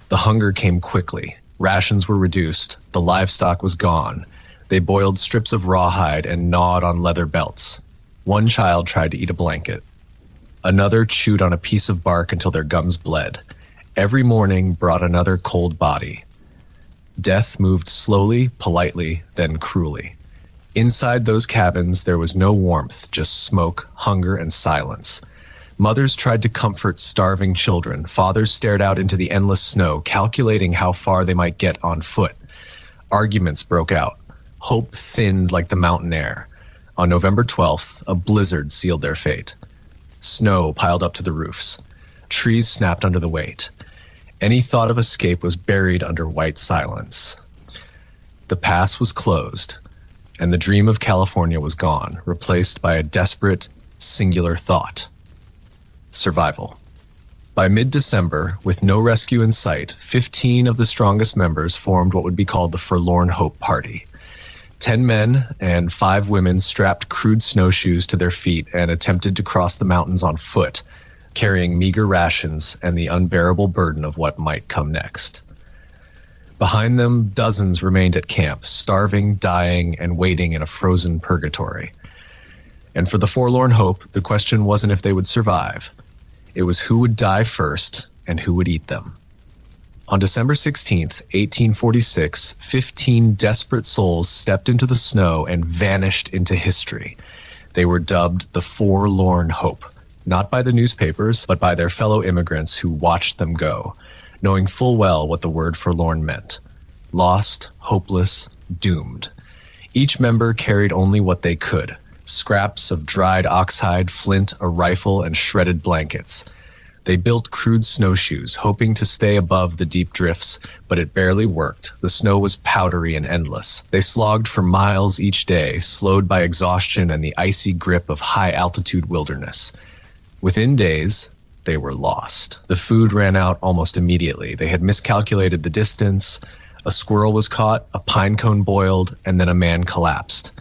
The hunger came quickly. Rations were reduced. The livestock was gone. They boiled strips of rawhide and gnawed on leather belts. One child tried to eat a blanket. Another chewed on a piece of bark until their gums bled. Every morning brought another cold body. Death moved slowly, politely, then cruelly. Inside those cabins, there was no warmth, just smoke, hunger, and silence. Mothers tried to comfort starving children. Fathers stared out into the endless snow, calculating how far they might get on foot. Arguments broke out. Hope thinned like the mountain air. On November 12th, a blizzard sealed their fate. Snow piled up to the roofs. Trees snapped under the weight. Any thought of escape was buried under white silence. The pass was closed, and the dream of California was gone, replaced by a desperate, singular thought: survival. By mid-December, with no rescue in sight, 15 of the strongest members formed what would be called the Forlorn Hope Party. 10 men and 5 women strapped crude snowshoes to their feet and attempted to cross the mountains on foot, carrying meager rations and the unbearable burden of what might come next. Behind them, dozens remained at camp, starving, dying, and waiting in a frozen purgatory. And for the Forlorn Hope, the question wasn't if they would survive. It was who would die first and who would eat them. On December 16th, 1846, 15 desperate souls stepped into the snow and vanished into history. They were dubbed the Forlorn Hope, not by the newspapers, but by their fellow immigrants who watched them go, knowing full well what the word forlorn meant: lost, hopeless, doomed. Each member carried only what they could: scraps of dried oxhide, flint, a rifle, and shredded blankets. They built crude snowshoes, hoping to stay above the deep drifts, but it barely worked. The snow was powdery and endless. They slogged for miles each day, slowed by exhaustion and the icy grip of high-altitude wilderness. Within days, they were lost. The food ran out almost immediately. They had miscalculated the distance. A squirrel was caught, a pine cone boiled, and then a man collapsed.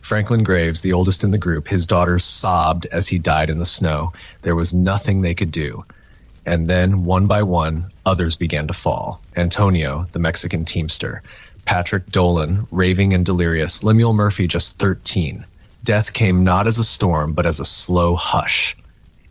Franklin Graves, the oldest in the group, his daughters sobbed as he died in the snow. There was nothing they could do. And then, one by one, others began to fall. Antonio, the Mexican teamster. Patrick Dolan, raving and delirious. Lemuel Murphy, just 13. Death came not as a storm, but as a slow hush.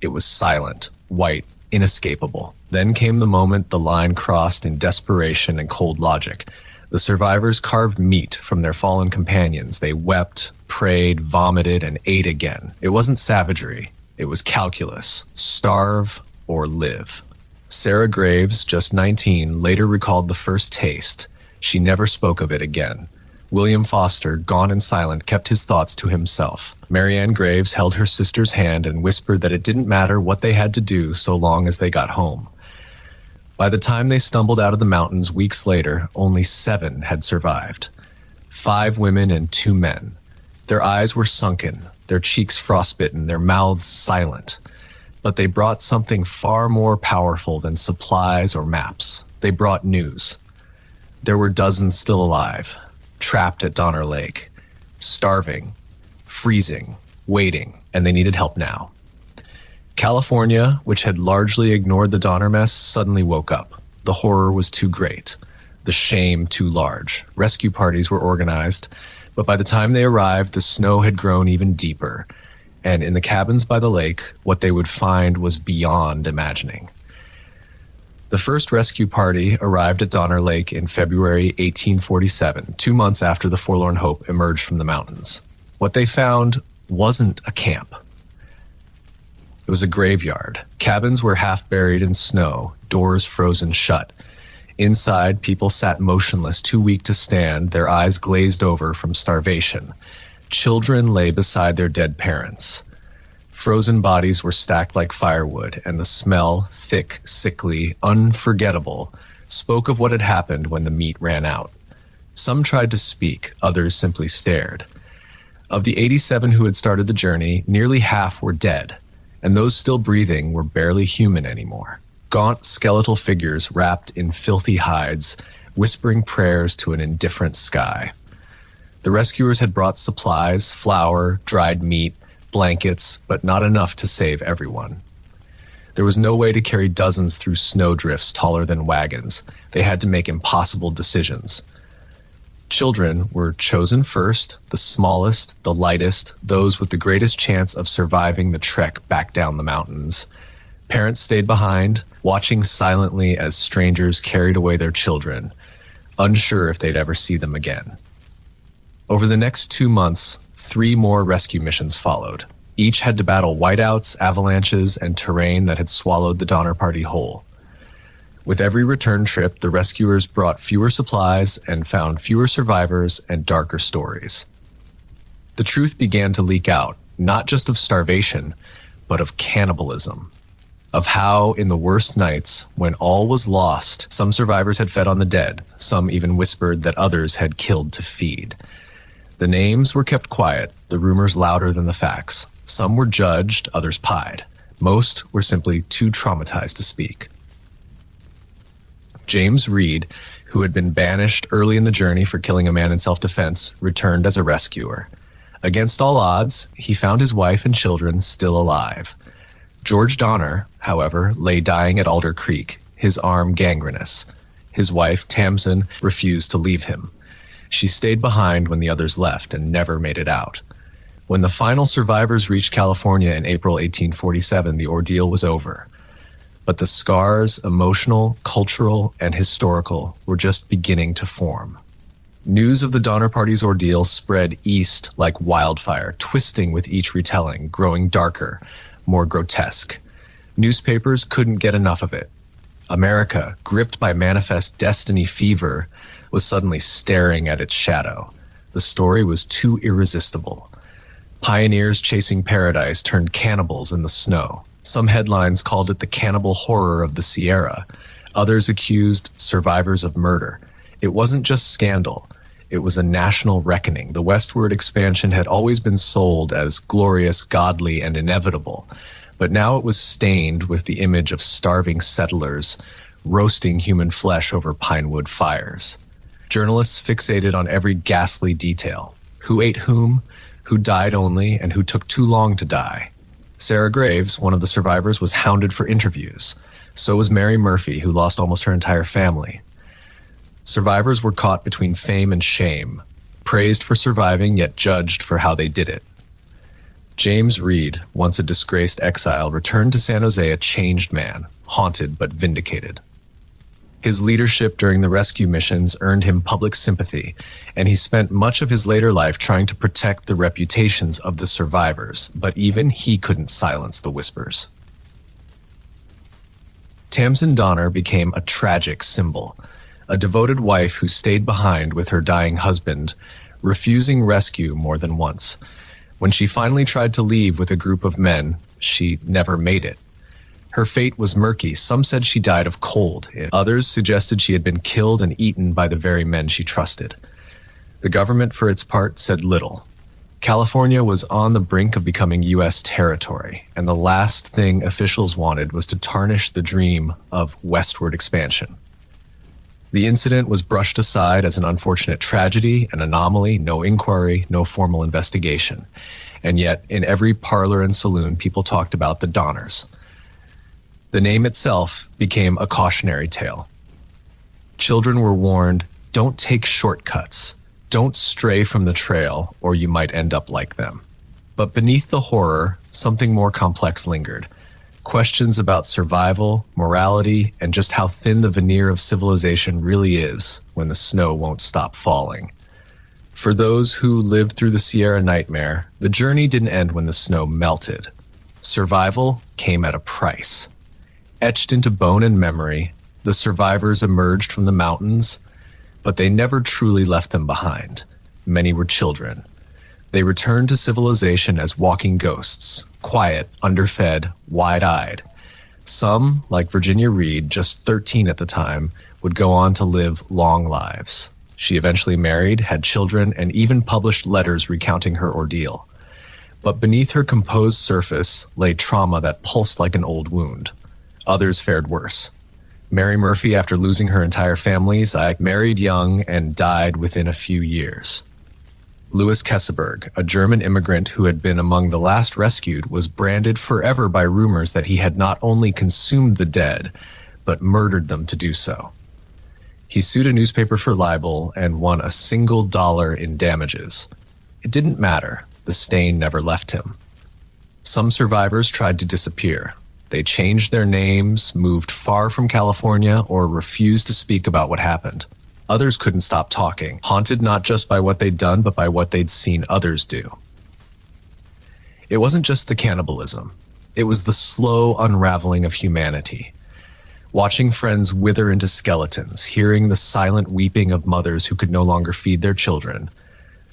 It was silent, white, inescapable. Then came the moment the line crossed in desperation and cold logic. The survivors carved meat from their fallen companions. They wept, prayed, vomited, and ate again. It wasn't savagery. It was calculus. Starve or live. Sarah Graves, just 19, later recalled the first taste. She never spoke of it again. William Foster, gone and silent, kept his thoughts to himself. Marianne Graves held her sister's hand and whispered that it didn't matter what they had to do so long as they got home. By the time they stumbled out of the mountains weeks later, only 7 had survived. 5 women and 2 men. Their eyes were sunken, their cheeks frostbitten, their mouths silent. But they brought something far more powerful than supplies or maps. They brought news. There were dozens still alive, trapped at Donner Lake, starving, freezing, waiting, and they needed help now. California, which had largely ignored the Donner mess, suddenly woke up. The horror was too great, the shame too large. Rescue parties were organized, but by the time they arrived, the snow had grown even deeper, and in the cabins by the lake, what they would find was beyond imagining. The first rescue party arrived at Donner Lake in February 1847, 2 months after the Forlorn Hope emerged from the mountains. What they found wasn't a camp. It was a graveyard. Cabins were half buried in snow, doors frozen shut. Inside, people sat motionless, too weak to stand, their eyes glazed over from starvation. Children lay beside their dead parents. Frozen bodies were stacked like firewood, and the smell, thick, sickly, unforgettable, spoke of what had happened when the meat ran out. Some tried to speak, others simply stared. Of the 87 who had started the journey, nearly half were dead, and those still breathing were barely human anymore. Gaunt skeletal figures wrapped in filthy hides, whispering prayers to an indifferent sky. The rescuers had brought supplies, flour, dried meat, blankets, but not enough to save everyone. There was no way to carry dozens through snowdrifts taller than wagons. They had to make impossible decisions. Children were chosen first, the smallest, the lightest, those with the greatest chance of surviving the trek back down the mountains. Parents stayed behind, watching silently as strangers carried away their children, unsure if they'd ever see them again. Over the next 2 months, 3 more rescue missions followed. Each had to battle whiteouts, avalanches, and terrain that had swallowed the Donner Party whole. With every return trip, the rescuers brought fewer supplies and found fewer survivors and darker stories. The truth began to leak out, not just of starvation, but of cannibalism. Of how, in the worst nights, when all was lost, some survivors had fed on the dead, some even whispered that others had killed to feed. The names were kept quiet, the rumors louder than the facts. Some were judged, others pied. Most were simply too traumatized to speak. James Reed, who had been banished early in the journey for killing a man in self-defense, returned as a rescuer. Against all odds, he found his wife and children still alive. George Donner, however, lay dying at Alder Creek, his arm gangrenous. His wife, Tamsin, refused to leave him. She stayed behind when the others left and never made it out. When the final survivors reached California in April 1847, the ordeal was over. But the scars, emotional, cultural, and historical, were just beginning to form. News of the Donner Party's ordeal spread east like wildfire, twisting with each retelling, growing darker, more grotesque. Newspapers couldn't get enough of it. America, gripped by manifest destiny fever, was suddenly staring at its shadow. The story was too irresistible. Pioneers chasing paradise turned cannibals in the snow. Some headlines called it the cannibal horror of the Sierra. Others accused survivors of murder. It wasn't just scandal. It was a national reckoning. The westward expansion had always been sold as glorious, godly, and inevitable. But now it was stained with the image of starving settlers roasting human flesh over pine wood fires. Journalists fixated on every ghastly detail. Who ate whom, who died only, and who took too long to die. Sarah Graves, one of the survivors, was hounded for interviews. So was Mary Murphy, who lost almost her entire family. Survivors were caught between fame and shame, praised for surviving yet judged for how they did it. James Reed, once a disgraced exile, returned to San Jose a changed man, haunted but vindicated. His leadership during the rescue missions earned him public sympathy, and he spent much of his later life trying to protect the reputations of the survivors, but even he couldn't silence the whispers. Tamsin Donner became a tragic symbol, a devoted wife who stayed behind with her dying husband, refusing rescue more than once. When she finally tried to leave with a group of men, she never made it. Her fate was murky. Some said she died of cold. Others suggested she had been killed and eaten by the very men she trusted. The government, for its part, said little. California was on the brink of becoming U.S. territory, and the last thing officials wanted was to tarnish the dream of westward expansion. The incident was brushed aside as an unfortunate tragedy, an anomaly, no inquiry, no formal investigation. And yet, in every parlor and saloon, people talked about the Donners. The name itself became a cautionary tale. Children were warned, don't take shortcuts, don't stray from the trail, or you might end up like them. But beneath the horror, something more complex lingered. Questions about survival, morality, and just how thin the veneer of civilization really is when the snow won't stop falling. For those who lived through the Sierra Nightmare, the journey didn't end when the snow melted. Survival came at a price. Etched into bone and memory, the survivors emerged from the mountains, but they never truly left them behind. Many were children. They returned to civilization as walking ghosts, quiet, underfed, wide-eyed. Some, like Virginia Reed, just 13 at the time, would go on to live long lives. She eventually married, had children, and even published letters recounting her ordeal. But beneath her composed surface lay trauma that pulsed like an old wound. Others fared worse. Mary Murphy, after losing her entire family, married young and died within a few years. Louis Kesselberg, a German immigrant who had been among the last rescued, was branded forever by rumors that he had not only consumed the dead, but murdered them to do so. He sued a newspaper for libel and won $1 in damages. It didn't matter. The stain never left him. Some survivors tried to disappear. They changed their names, moved far from California, or refused to speak about what happened. Others couldn't stop talking, haunted not just by what they'd done, but by what they'd seen others do. It wasn't just the cannibalism. It was the slow unraveling of humanity. Watching friends wither into skeletons, hearing the silent weeping of mothers who could no longer feed their children,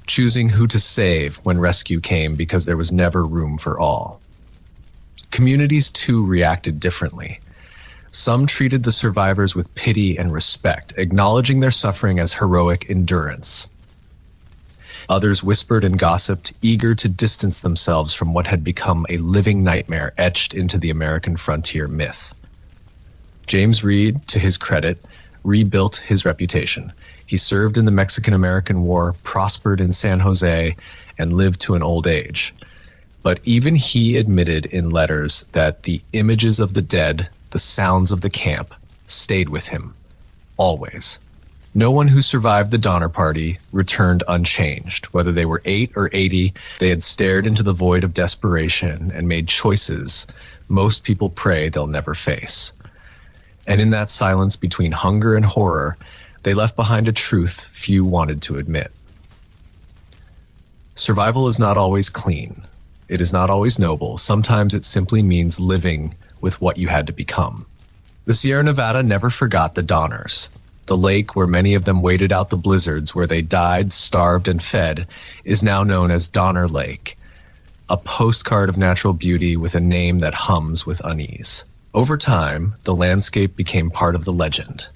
choosing who to save when rescue came because there was never room for all. Communities, too, reacted differently. Some treated the survivors with pity and respect, acknowledging their suffering as heroic endurance. Others whispered and gossiped, eager to distance themselves from what had become a living nightmare etched into the American frontier myth. James Reed, to his credit, rebuilt his reputation. He served in the Mexican-American War, prospered in San Jose, and lived to an old age. But even he admitted in letters that the images of the dead, the sounds of the camp, stayed with him, always. No one who survived the Donner Party returned unchanged. Whether they were 8 or 80, they had stared into the void of desperation and made choices most people pray they'll never face. And in that silence between hunger and horror, they left behind a truth few wanted to admit. Survival is not always clean. It is not always noble. Sometimes it simply means living with what you had to become. The Sierra Nevada never forgot the Donners. The lake where many of them waited out the blizzards where they died, starved, and fed is now known as Donner Lake, a postcard of natural beauty with a name that hums with unease. Over time, the landscape became part of the legend.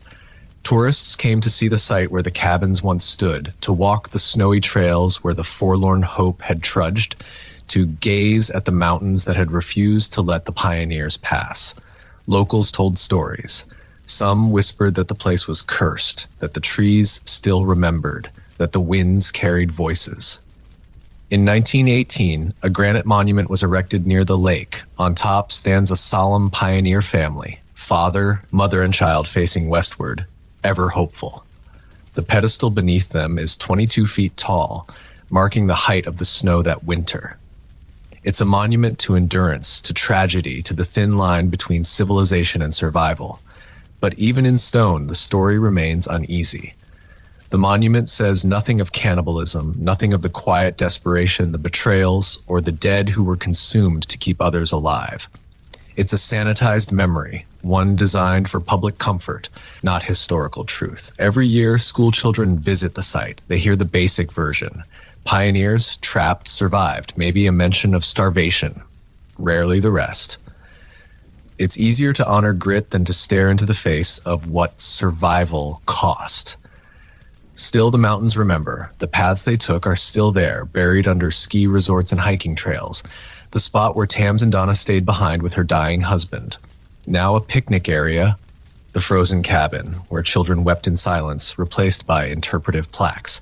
Tourists came to see the site where the cabins once stood, to walk the snowy trails where the forlorn hope had trudged, to gaze at the mountains that had refused to let the pioneers pass. Locals told stories. Some whispered that the place was cursed, that the trees still remembered, that the winds carried voices. In 1918, a granite monument was erected near the lake. On top stands a solemn pioneer family, father, mother, and child facing westward, ever hopeful. The pedestal beneath them is 22 feet tall, marking the height of the snow that winter. It's a monument to endurance, to tragedy, to the thin line between civilization and survival. But even in stone, the story remains uneasy. The monument says nothing of cannibalism, nothing of the quiet desperation, the betrayals, or the dead who were consumed to keep others alive. It's a sanitized memory, one designed for public comfort, not historical truth. Every year, school children visit the site. They hear the basic version. Pioneers, trapped, survived, maybe a mention of starvation, rarely the rest. It's easier to honor grit than to stare into the face of what survival cost. Still, the mountains remember. The paths they took are still there, buried under ski resorts and hiking trails. The spot where Tams and Donna stayed behind with her dying husband. Now a picnic area, the frozen cabin, where children wept in silence, replaced by interpretive plaques.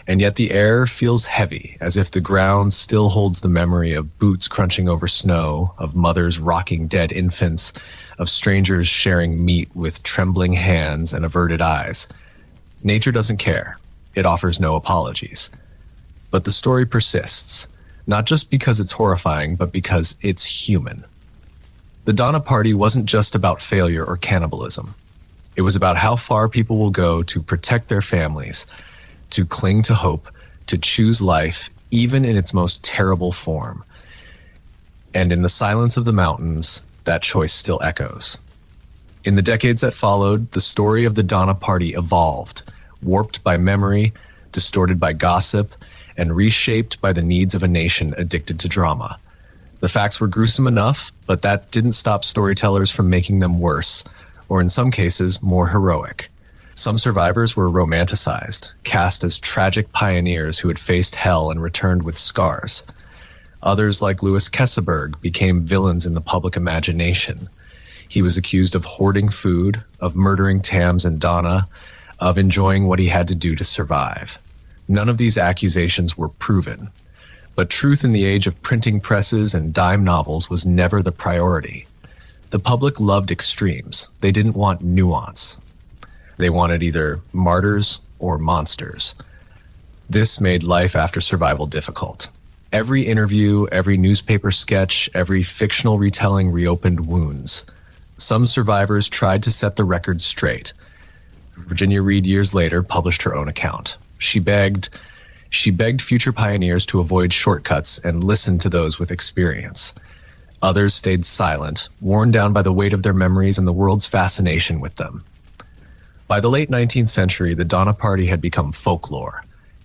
And yet the air feels heavy, as if the ground still holds the memory of boots crunching over snow, of mothers rocking dead infants, of strangers sharing meat with trembling hands and averted eyes. Nature doesn't care. It offers no apologies. But the story persists, not just because it's horrifying, but because it's human. The Donner Party wasn't just about failure or cannibalism. It was about how far people will go to protect their families, to cling to hope, to choose life, even in its most terrible form. And in the silence of the mountains, that choice still echoes. In the decades that followed, the story of the Donner Party evolved, warped by memory, distorted by gossip, and reshaped by the needs of a nation addicted to drama. The facts were gruesome enough, but that didn't stop storytellers from making them worse, or in some cases, more heroic. Some survivors were romanticized, cast as tragic pioneers who had faced hell and returned with scars. Others, like Louis Kesselberg, became villains in the public imagination. He was accused of hoarding food, of murdering Tams and Donna, of enjoying what he had to do to survive. None of these accusations were proven. But truth in the age of printing presses and dime novels was never the priority. The public loved extremes. They didn't want nuance. They wanted either martyrs or monsters. This made life after survival difficult. Every interview, every newspaper sketch, every fictional retelling reopened wounds. Some survivors tried to set the record straight. Virginia Reed years later published her own account. She begged future pioneers to avoid shortcuts and listen to those with experience. Others stayed silent, worn down by the weight of their memories and the world's fascination with them. By the late 19th century, the Donner Party had become folklore.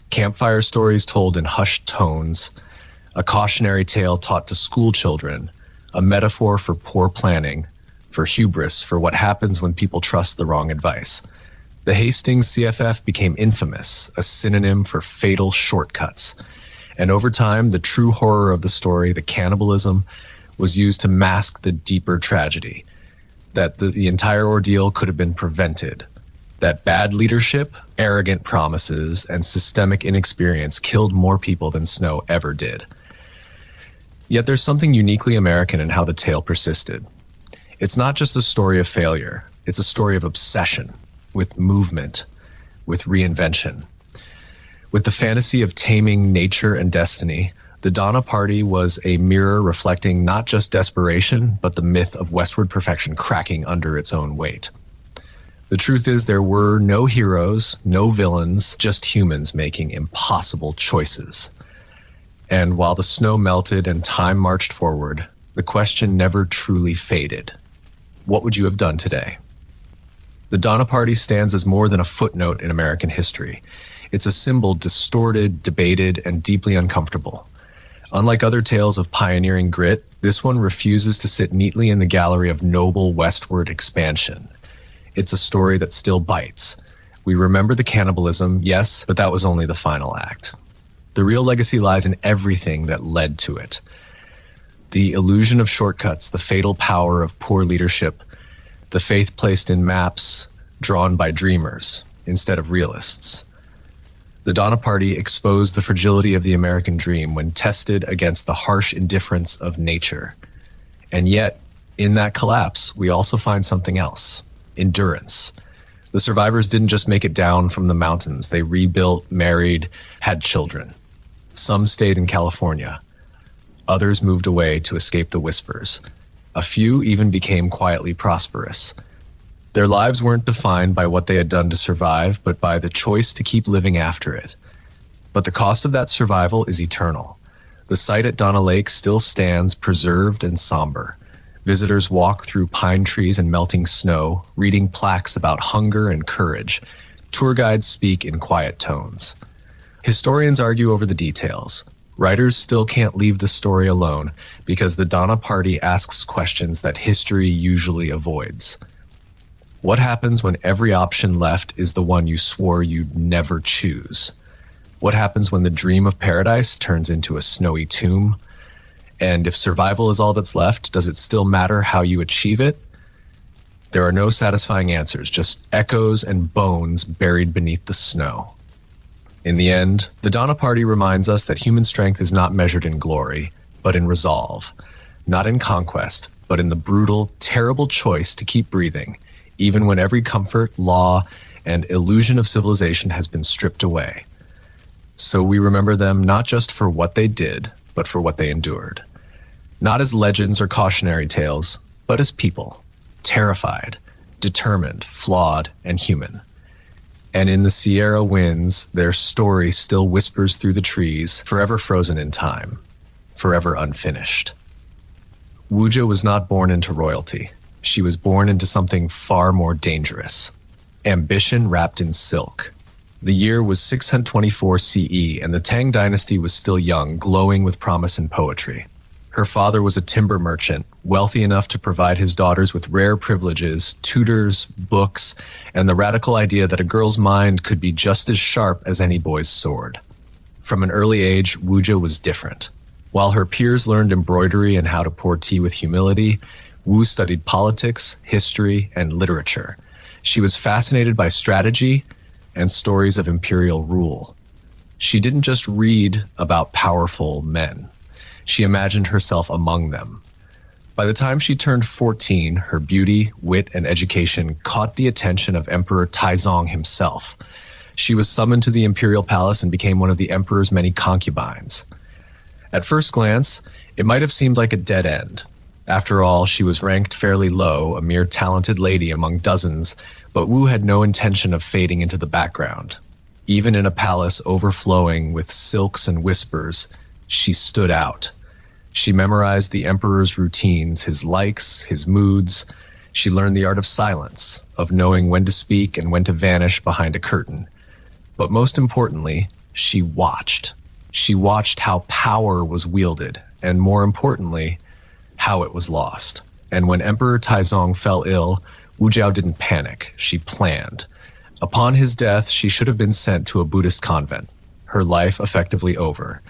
Campfire stories told in hushed tones, a cautionary tale taught to school children, a metaphor for poor planning, for hubris, for what happens when people trust the wrong advice. The Hastings CFF became infamous, a synonym for fatal shortcuts. And over time, the true horror of the story, the cannibalism, was used to mask the deeper tragedy, that the entire ordeal could have been prevented, that bad leadership, arrogant promises, and systemic inexperience killed more people than Snow ever did. Yet there's something uniquely American in how the tale persisted. It's not just a story of failure, it's a story of obsession, with movement, with reinvention. With the fantasy of taming nature and destiny, the Donner Party was a mirror reflecting not just desperation, but the myth of westward perfection cracking under its own weight. The truth is there were no heroes, no villains, just humans making impossible choices. And while the snow melted and time marched forward, the question never truly faded. What would you have done today? The Donner Party stands as more than a footnote in American history. It's a symbol distorted, debated, and deeply uncomfortable. Unlike other tales of pioneering grit, this one refuses to sit neatly in the gallery of noble westward expansion. It's a story that still bites. We remember the cannibalism, yes, but that was only the final act. The real legacy lies in everything that led to it. The illusion of shortcuts, the fatal power of poor leadership, the faith placed in maps drawn by dreamers instead of realists. The Donner Party exposed the fragility of the American dream when tested against the harsh indifference of nature. And yet, in that collapse, we also find something else: endurance. The survivors didn't just make it down from the mountains. They rebuilt, married, had children. Some stayed in California. Others moved away to escape the whispers. A few even became quietly prosperous. Their lives weren't defined by what they had done to survive, but by the choice to keep living after it. But the cost of that survival is eternal. The site at Donna Lake still stands preserved and somber. Visitors walk through pine trees and melting snow, reading plaques about hunger and courage. Tour guides speak in quiet tones. Historians argue over the details. Writers still can't leave the story alone because the Donner Party asks questions that history usually avoids. What happens when every option left is the one you swore you'd never choose? What happens when the dream of paradise turns into a snowy tomb? And if survival is all that's left, does it still matter how you achieve it? There are no satisfying answers, just echoes and bones buried beneath the snow. In the end, the Donner Party reminds us that human strength is not measured in glory, but in resolve. Not in conquest, but in the brutal, terrible choice to keep breathing, even when every comfort, law, and illusion of civilization has been stripped away. So we remember them not just for what they did, but for what they endured. Not as legends or cautionary tales, but as people, terrified, determined, flawed, and human. And in the Sierra winds, their story still whispers through the trees, forever frozen in time, forever unfinished. Wuja was not born into royalty. She was born into something far more dangerous. Ambition wrapped in silk. The year was 624 CE, and the Tang dynasty was still young, glowing with promise and poetry. Her father was a timber merchant, wealthy enough to provide his daughters with rare privileges, tutors, books, and the radical idea that a girl's mind could be just as sharp as any boy's sword. From an early age, Wuja was different. While her peers learned embroidery and how to pour tea with humility, Wu studied politics, history, and literature. She was fascinated by strategy and stories of imperial rule. She didn't just read about powerful men. She imagined herself among them. By the time she turned 14, her beauty, wit, and education caught the attention of Emperor Taizong himself. She was summoned to the imperial palace and became one of the emperor's many concubines. At first glance, it might have seemed like a dead end. After all, she was ranked fairly low, a mere talented lady among dozens, but Wu had no intention of fading into the background. Even in a palace overflowing with silks and whispers, she stood out. She memorized the emperor's routines, his likes, his moods. She learned the art of silence, of knowing when to speak and when to vanish behind a curtain. But most importantly, she watched. She watched how power was wielded, and more importantly, how it was lost. And when Emperor Taizong fell ill, Wu Jiao didn't panic. She planned. Upon his death, she should have been sent to a Buddhist convent, her life effectively over.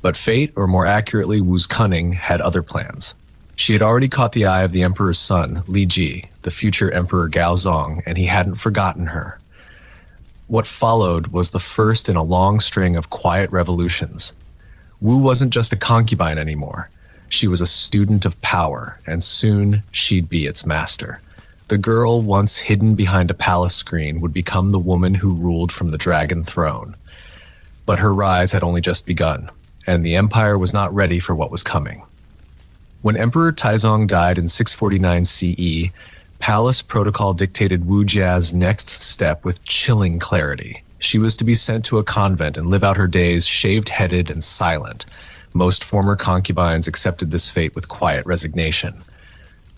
But fate, or more accurately, Wu's cunning, had other plans. She had already caught the eye of the emperor's son, Li Ji, the future Emperor Gaozong, and he hadn't forgotten her. What followed was the first in a long string of quiet revolutions. Wu wasn't just a concubine anymore. She was a student of power, and soon she'd be its master. The girl, once hidden behind a palace screen, would become the woman who ruled from the dragon throne. But her rise had only just begun, and the empire was not ready for what was coming. When Emperor Taizong died in 649 CE, palace protocol dictated Wu Jia's next step with chilling clarity. She was to be sent to a convent and live out her days shaved-headed and silent. Most former concubines accepted this fate with quiet resignation.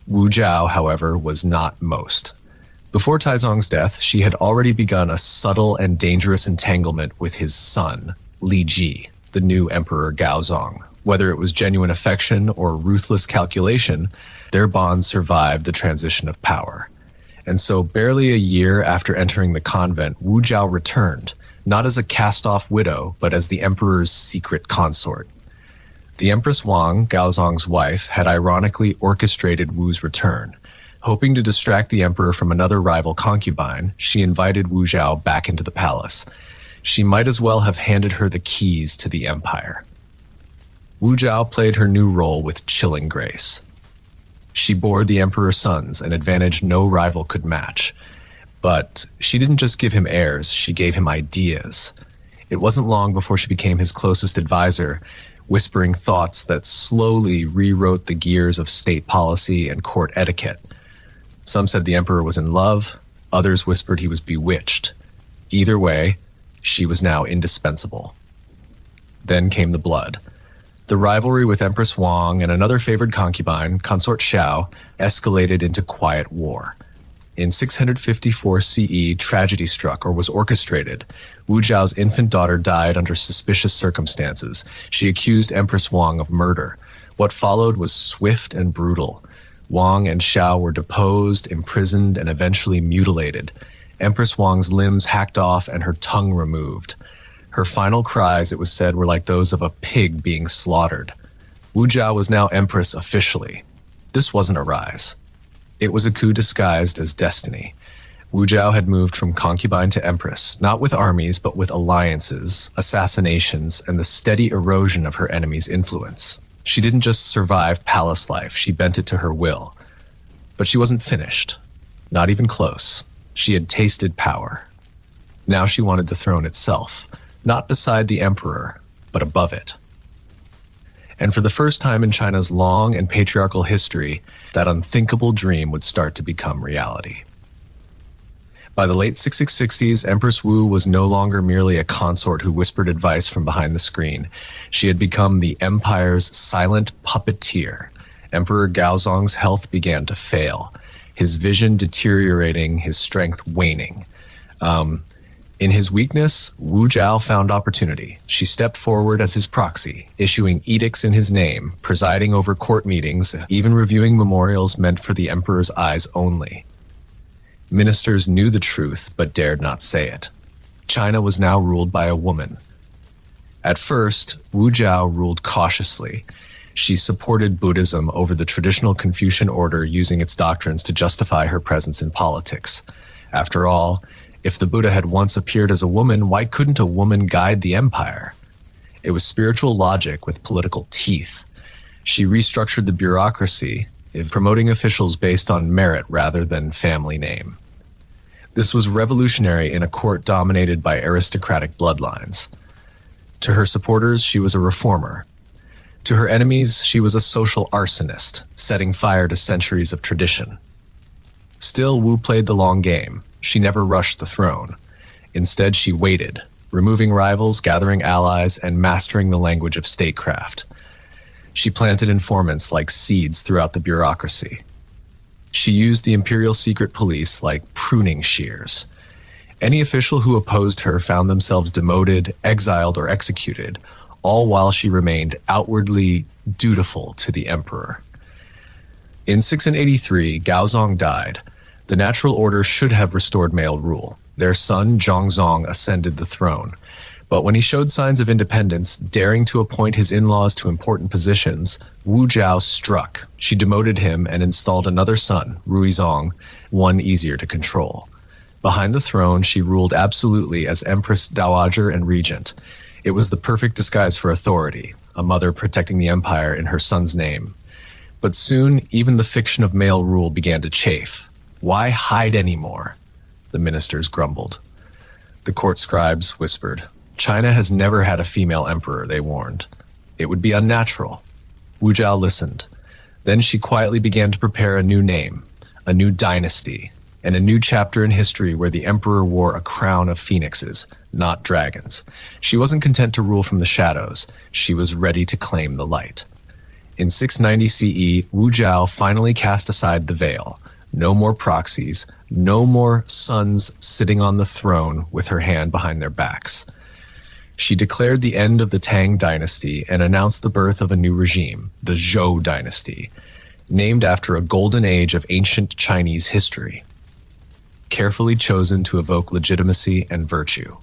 Wu Jiao, however, was not most. Before Taizong's death, she had already begun a subtle and dangerous entanglement with his son, Li Ji, the new Emperor Gaozong. Whether it was genuine affection or ruthless calculation, their bond survived the transition of power. And so barely a year after entering the convent, Wu Jiao returned, not as a cast-off widow, but as the emperor's secret consort. The Empress Wang, Gaozong's wife, had ironically orchestrated Wu's return. Hoping to distract the emperor from another rival concubine, she invited Wu Jiao back into the palace. She might as well have handed her the keys to the empire. Wu Jiao played her new role with chilling grace. She bore the emperor's sons, an advantage no rival could match. But she didn't just give him heirs, she gave him ideas. It wasn't long before she became his closest advisor, whispering thoughts that slowly rewrote the gears of state policy and court etiquette. Some said the emperor was in love, others whispered he was bewitched. Either way, she was now indispensable. Then came the blood. The rivalry with Empress Wang and another favored concubine, Consort Xiao, escalated into quiet war. In 654 CE, tragedy struck or was orchestrated. Wu Jiao's infant daughter died under suspicious circumstances. She accused Empress Wang of murder. What followed was swift and brutal. Wang and Xiao were deposed, imprisoned, and eventually mutilated. Empress Wang's limbs hacked off and her tongue removed. Her final cries, it was said, were like those of a pig being slaughtered. Wu Jiao was now empress officially. This wasn't a rise. It was a coup disguised as destiny. Wu Jiao had moved from concubine to empress, not with armies, but with alliances, assassinations, and the steady erosion of her enemy's influence. She didn't just survive palace life, she bent it to her will. But she wasn't finished. Not even close. She had tasted power. Now she wanted the throne itself, not beside the emperor, but above it. And for the first time in China's long and patriarchal history, that unthinkable dream would start to become reality. By the late 6660s, Empress Wu was no longer merely a consort who whispered advice from behind the screen. She had become the empire's silent puppeteer. Emperor Gaozong's health began to fail, his vision deteriorating, his strength waning. In his weakness, Wu Zhao found opportunity. She stepped forward as his proxy, issuing edicts in his name, presiding over court meetings, even reviewing memorials meant for the emperor's eyes only. Ministers knew the truth, but dared not say it. China was now ruled by a woman. At first, Wu Zhao ruled cautiously. She supported Buddhism over the traditional Confucian order, using its doctrines to justify her presence in politics. After all, if the Buddha had once appeared as a woman, why couldn't a woman guide the empire? It was spiritual logic with political teeth. She restructured the bureaucracy, promoting officials based on merit rather than family name. This was revolutionary in a court dominated by aristocratic bloodlines. To her supporters, she was a reformer. To her enemies, she was a social arsonist, setting fire to centuries of tradition. Still, Wu played the long game. She never rushed the throne. Instead, she waited, removing rivals, gathering allies, and mastering the language of statecraft. She planted informants like seeds throughout the bureaucracy. She used the imperial secret police like pruning shears. Any official who opposed her found themselves demoted, exiled, or executed, all while she remained outwardly dutiful to the emperor. In 683, Gaozong died. The natural order should have restored male rule. Their son, Zhongzong, ascended the throne. But when he showed signs of independence, daring to appoint his in-laws to important positions, Wu Zhao struck. She demoted him and installed another son, Ruizong, one easier to control. Behind the throne, she ruled absolutely as Empress Dowager and Regent. It was the perfect disguise for authority, a mother protecting the empire in her son's name. But soon, even the fiction of male rule began to chafe. Why hide anymore? The ministers grumbled. The court scribes whispered. China has never had a female emperor, they warned. It would be unnatural. Wu Zhao listened. Then she quietly began to prepare a new name, a new dynasty, and a new chapter in history where the emperor wore a crown of phoenixes, not dragons. She wasn't content to rule from the shadows. She was ready to claim the light. In 690 CE, Wu Zhao finally cast aside the veil. No more proxies, no more sons sitting on the throne with her hand behind their backs. She declared the end of the Tang dynasty and announced the birth of a new regime, the Zhou dynasty, named after a golden age of ancient Chinese history, carefully chosen to evoke legitimacy and virtue.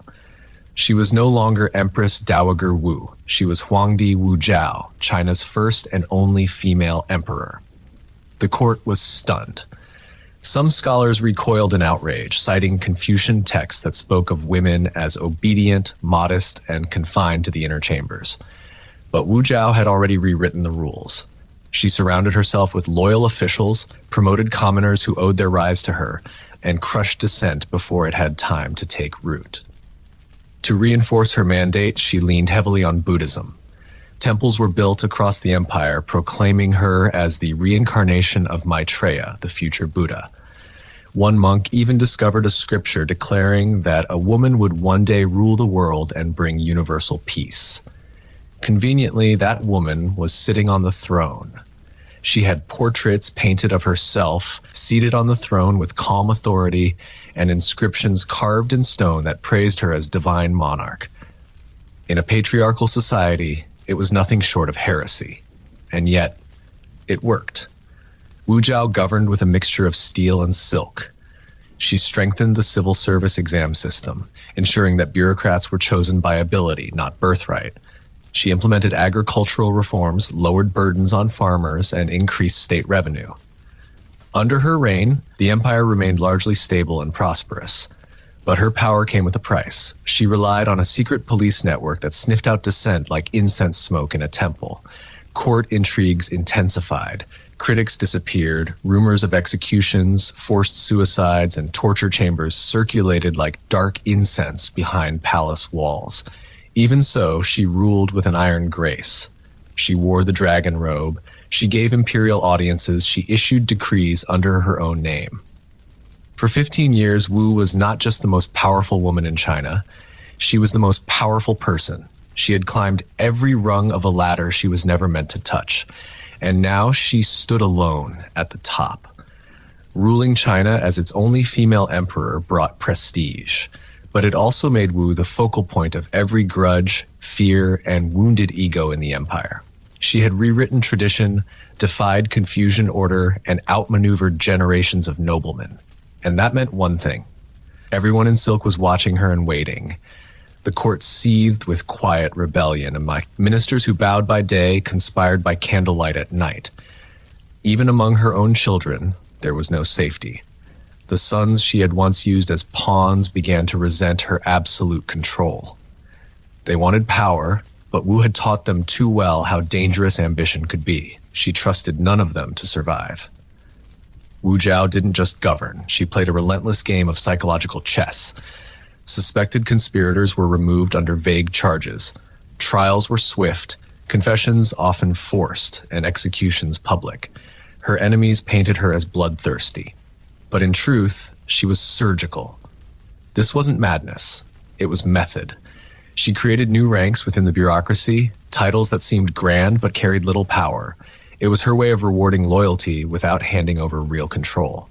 She was no longer Empress Dowager Wu. She was Huangdi Wu Zhao, China's first and only female emperor. The court was stunned. Some scholars recoiled in outrage, citing Confucian texts that spoke of women as obedient, modest, and confined to the inner chambers. But Wu Zhao had already rewritten the rules. She surrounded herself with loyal officials, promoted commoners who owed their rise to her, and crushed dissent before it had time to take root. To reinforce her mandate, she leaned heavily on Buddhism. Temples were built across the empire, proclaiming her as the reincarnation of Maitreya, the future Buddha. One monk even discovered a scripture declaring that a woman would one day rule the world and bring universal peace. Conveniently, that woman was sitting on the throne. She had portraits painted of herself, seated on the throne with calm authority, and inscriptions carved in stone that praised her as divine monarch. In a patriarchal society, it was nothing short of heresy. And yet, it worked. Wu Zhao governed with a mixture of steel and silk. She strengthened the civil service exam system, ensuring that bureaucrats were chosen by ability, not birthright. She implemented agricultural reforms, lowered burdens on farmers, and increased state revenue. Under her reign, the empire remained largely stable and prosperous. But her power came with a price. She relied on a secret police network that sniffed out dissent like incense smoke in a temple. Court intrigues intensified. Critics disappeared. Rumors of executions, forced suicides, and torture chambers circulated like dark incense behind palace walls. Even so, she ruled with an iron grace. She wore the dragon robe. She gave imperial audiences. She issued decrees under her own name. For 15 years, Wu was not just the most powerful woman in China. She was the most powerful person. She had climbed every rung of a ladder she was never meant to touch. And now she stood alone at the top. Ruling China as its only female emperor brought prestige, but it also made Wu the focal point of every grudge, fear, and wounded ego in the empire. She had rewritten tradition, defied Confucian order, and outmaneuvered generations of noblemen. And that meant one thing. Everyone in silk was watching her and waiting. The court seethed with quiet rebellion among ministers who bowed by day, conspired by candlelight at night. Even among her own children, there was no safety. The sons she had once used as pawns began to resent her absolute control. They wanted power, but Wu had taught them too well how dangerous ambition could be. She trusted none of them to survive. Wu Jiao didn't just govern. She played a relentless game of psychological chess. Suspected conspirators were removed under vague charges. Trials were swift, confessions often forced, and executions public. Her enemies painted her as bloodthirsty. But in truth, she was surgical. This wasn't madness. It was method. She created new ranks within the bureaucracy, titles that seemed grand but carried little power. It was her way of rewarding loyalty without handing over real control.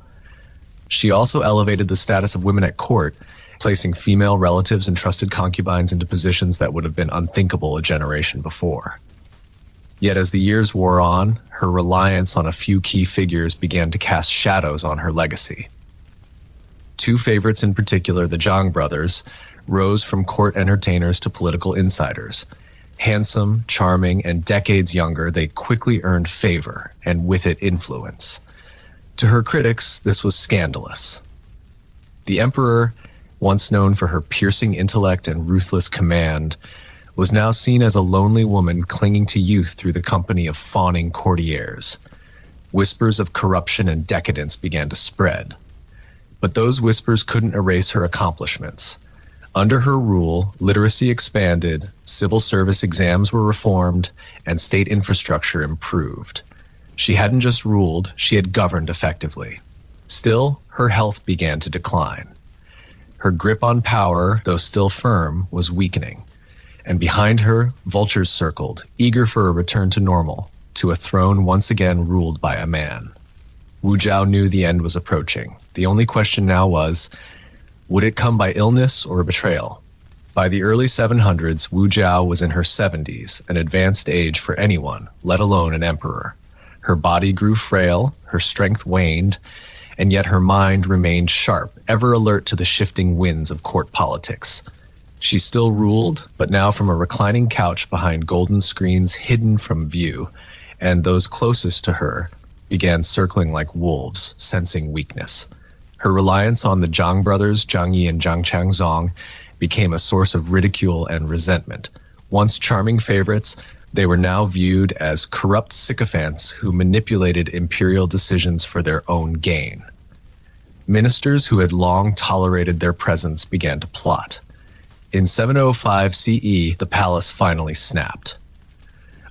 She also elevated the status of women at court, placing female relatives and trusted concubines into positions that would have been unthinkable a generation before. Yet as the years wore on, her reliance on a few key figures began to cast shadows on her legacy. Two favorites in particular, the Zhang brothers, rose from court entertainers to political insiders. Handsome, charming, and decades younger, they quickly earned favor, and with it influence. To her critics, this was scandalous. The emperor, once known for her piercing intellect and ruthless command, was now seen as a lonely woman clinging to youth through the company of fawning courtiers. Whispers of corruption and decadence began to spread. But those whispers couldn't erase her accomplishments. Under her rule, literacy expanded, civil service exams were reformed, and state infrastructure improved. She hadn't just ruled, she had governed effectively. Still, her health began to decline. Her grip on power, though still firm, was weakening. And behind her, vultures circled, eager for a return to normal, to a throne once again ruled by a man. Wu Jiao knew the end was approaching. The only question now was, would it come by illness or a betrayal? By the early 700s, Wu Jiao was in her 70s, an advanced age for anyone, let alone an emperor. Her body grew frail, her strength waned, and yet her mind remained sharp, ever alert to the shifting winds of court politics. She still ruled, but now from a reclining couch behind golden screens hidden from view, and those closest to her began circling like wolves, sensing weakness. Her reliance on the Zhang brothers, Zhang Yi and Zhang Changzong, became a source of ridicule and resentment. Once charming favorites, they were now viewed as corrupt sycophants who manipulated imperial decisions for their own gain. Ministers who had long tolerated their presence began to plot. In 705 CE, the palace finally snapped.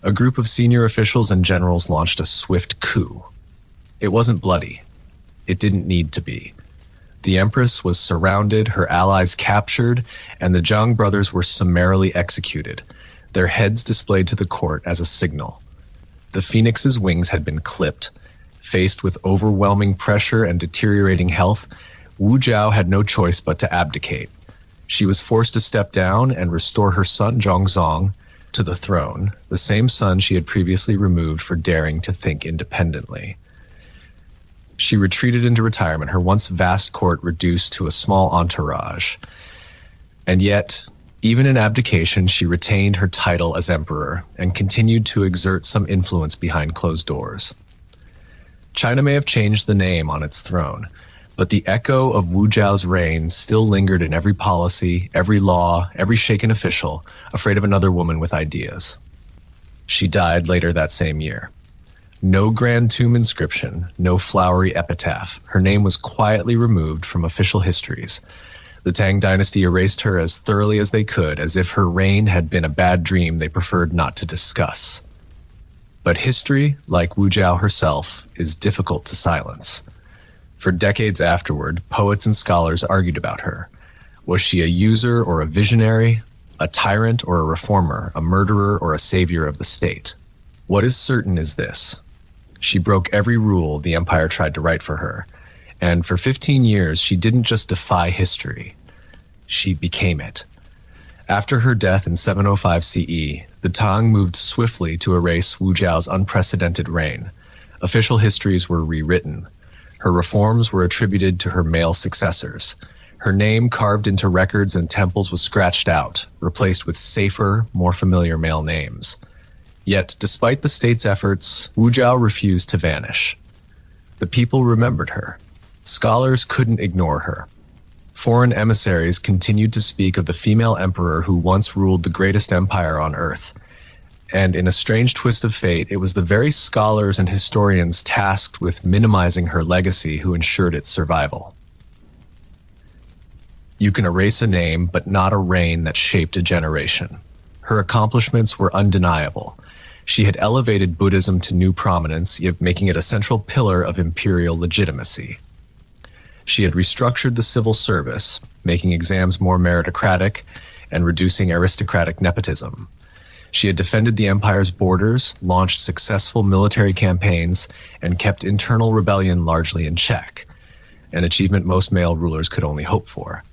A group of senior officials and generals launched a swift coup. It wasn't bloody. It didn't need to be. The empress was surrounded, her allies captured, and the Zhang brothers were summarily executed, their heads displayed to the court as a signal. The phoenix's wings had been clipped. Faced with overwhelming pressure and deteriorating health, Wu Jiao had no choice but to abdicate. She was forced to step down and restore her son Zhongzong to the throne, the same son she had previously removed for daring to think independently. She retreated into retirement, her once vast court reduced to a small entourage. And yet, even in abdication, she retained her title as emperor and continued to exert some influence behind closed doors. China may have changed the name on its throne, but the echo of Wu Jiao's reign still lingered in every policy, every law, every shaken official, afraid of another woman with ideas. She died later that same year. No grand tomb inscription, no flowery epitaph. Her name was quietly removed from official histories. The Tang dynasty erased her as thoroughly as they could, as if her reign had been a bad dream they preferred not to discuss. But history, like Wu Jiao herself, is difficult to silence. For decades afterward, poets and scholars argued about her. Was she a user or a visionary, a tyrant or a reformer, a murderer or a savior of the state? What is certain is this: she broke every rule the empire tried to write for her, and for 15 years she didn't just defy history, she became it. After her death in 705 CE, the Tang moved swiftly to erase Wu Jiao's unprecedented reign. Official histories were rewritten. Her reforms were attributed to her male successors. Her name carved into records and temples was scratched out, replaced with safer, more familiar male names. Yet, despite the state's efforts, Wu Jiao refused to vanish. The people remembered her. Scholars couldn't ignore her. Foreign emissaries continued to speak of the female emperor who once ruled the greatest empire on earth. And in a strange twist of fate, it was the very scholars and historians tasked with minimizing her legacy who ensured its survival. You can erase a name, but not a reign that shaped a generation. Her accomplishments were undeniable. She had elevated Buddhism to new prominence, yet making it a central pillar of imperial legitimacy. She had restructured the civil service, making exams more meritocratic and reducing aristocratic nepotism. She had defended the empire's borders, launched successful military campaigns, and kept internal rebellion largely in check, an achievement most male rulers could only hope for.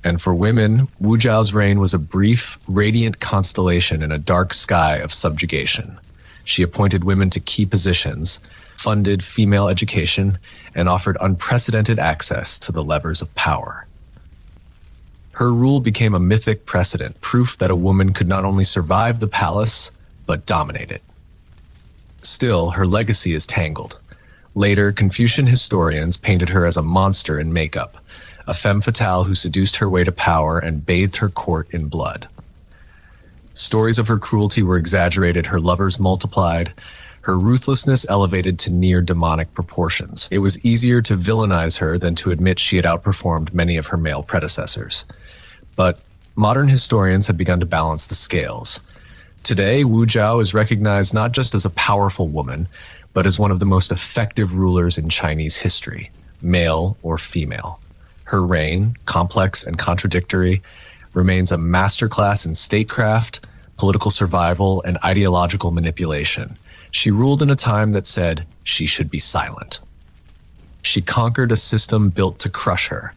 And for women, Wu Jiao's reign was a brief, radiant constellation in a dark sky of subjugation. She appointed women to key positions, funded female education, and offered unprecedented access to the levers of power. Her rule became a mythic precedent, proof that a woman could not only survive the palace, but dominate it. Still, her legacy is tangled. Later, Confucian historians painted her as a monster in makeup, a femme fatale who seduced her way to power and bathed her court in blood. Stories of her cruelty were exaggerated, her lovers multiplied, her ruthlessness elevated to near demonic proportions. It was easier to villainize her than to admit she had outperformed many of her male predecessors. But modern historians have begun to balance the scales. Today, Wu Jiao is recognized not just as a powerful woman, but as one of the most effective rulers in Chinese history, male or female. Her reign, complex and contradictory, remains a masterclass in statecraft, political survival, and ideological manipulation. She ruled in a time that said she should be silent. She conquered a system built to crush her,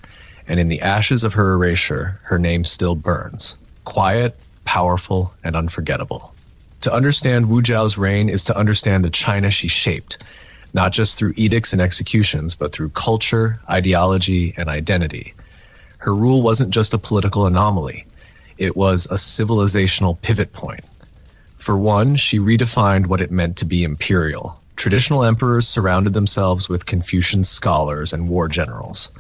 and in the ashes of her erasure, her name still burns. Quiet, powerful, and unforgettable. To understand Wu Jiao's reign is to understand the China she shaped, not just through edicts and executions, but through culture, ideology, and identity. Her rule wasn't just a political anomaly. It was a civilizational pivot point. For one, she redefined what it meant to be imperial. Traditional emperors surrounded themselves with Confucian scholars and war generals.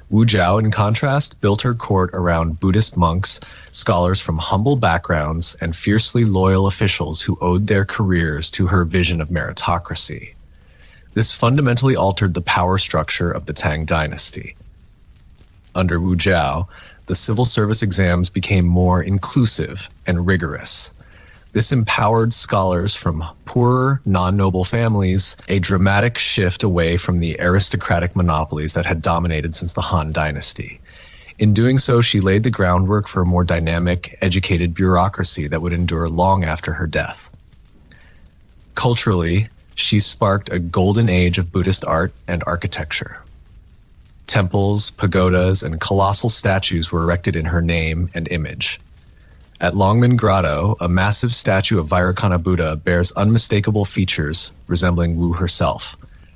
Wu Jiao, in contrast, built her court around Buddhist monks, scholars from humble backgrounds, and fiercely loyal officials who owed their careers to her vision of meritocracy. This fundamentally altered the power structure of the Tang dynasty. Under Wu Jiao, the civil service exams became more inclusive and rigorous. This empowered scholars from poorer, non-noble families, a dramatic shift away from the aristocratic monopolies that had dominated since the Han dynasty. In doing so, she laid the groundwork for a more dynamic, educated bureaucracy that would endure long after her death. Culturally, she sparked a golden age of Buddhist art and architecture. Temples, pagodas, and colossal statues were erected in her name and image. At Longmen Grotto, a massive statue of Vairocana Buddha bears unmistakable features resembling Wu herself,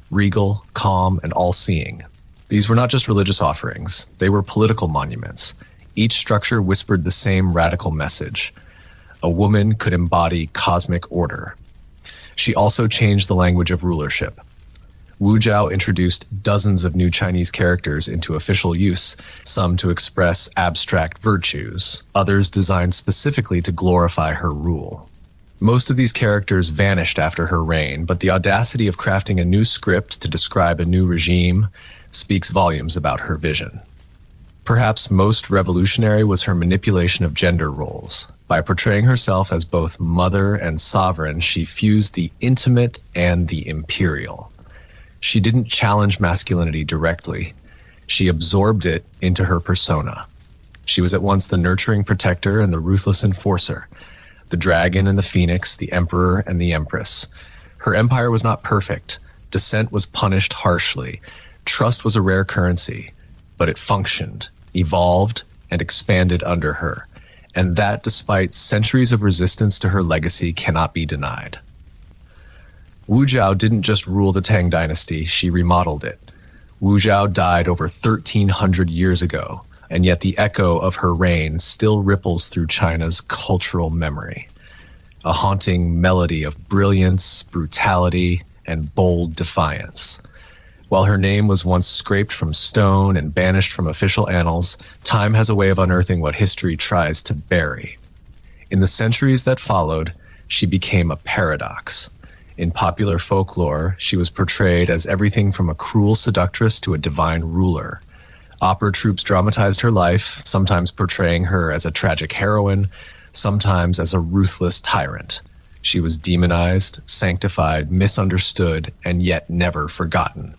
regal, calm, and all-seeing. These were not just religious offerings, they were political monuments. Each structure whispered the same radical message. A woman could embody cosmic order. She also changed the language of rulership. Wu Jiao introduced dozens of new Chinese characters into official use, some to express abstract virtues, others designed specifically to glorify her rule. Most of these characters vanished after her reign, but the audacity of crafting a new script to describe a new regime speaks volumes about her vision. Perhaps most revolutionary was her manipulation of gender roles. By portraying herself as both mother and sovereign, she fused the intimate and the imperial. She didn't challenge masculinity directly. She absorbed it into her persona. She was at once the nurturing protector and the ruthless enforcer, the dragon and the phoenix, the emperor and the empress. Her empire was not perfect. Dissent was punished harshly. Trust was a rare currency, but it functioned, evolved, and expanded under her. And that, despite centuries of resistance to her legacy, cannot be denied. Wu Zhao didn't just rule the Tang dynasty, she remodeled it. Wu Zhao died over 1,300 years ago, and yet the echo of her reign still ripples through China's cultural memory. A haunting melody of brilliance, brutality, and bold defiance. While her name was once scraped from stone and banished from official annals, time has a way of unearthing what history tries to bury. In the centuries that followed, she became a paradox. In popular folklore, she was portrayed as everything from a cruel seductress to a divine ruler. Opera troupes dramatized her life, sometimes portraying her as a tragic heroine, sometimes as a ruthless tyrant. She was demonized, sanctified, misunderstood, and yet never forgotten.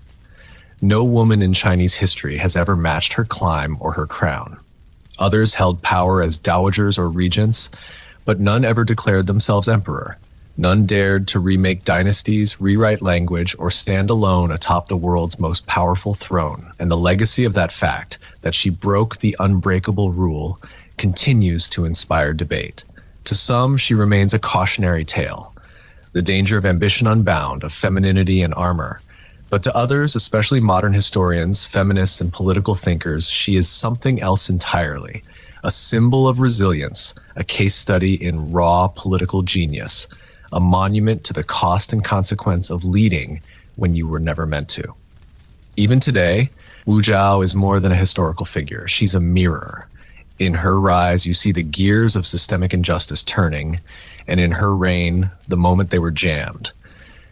No woman in Chinese history has ever matched her climb or her crown. Others held power as dowagers or regents, but none ever declared themselves emperor. None dared to remake dynasties, rewrite language, or stand alone atop the world's most powerful throne. And the legacy of that fact, that she broke the unbreakable rule, continues to inspire debate. To some, she remains a cautionary tale, the danger of ambition unbound, of femininity and armor. But to others, especially modern historians, feminists, and political thinkers, she is something else entirely. A symbol of resilience, a case study in raw political genius, a monument to the cost and consequence of leading when you were never meant to. Even today, Wu Zhao is more than a historical figure. She's a mirror. In her rise, you see the gears of systemic injustice turning, and in her reign, the moment they were jammed.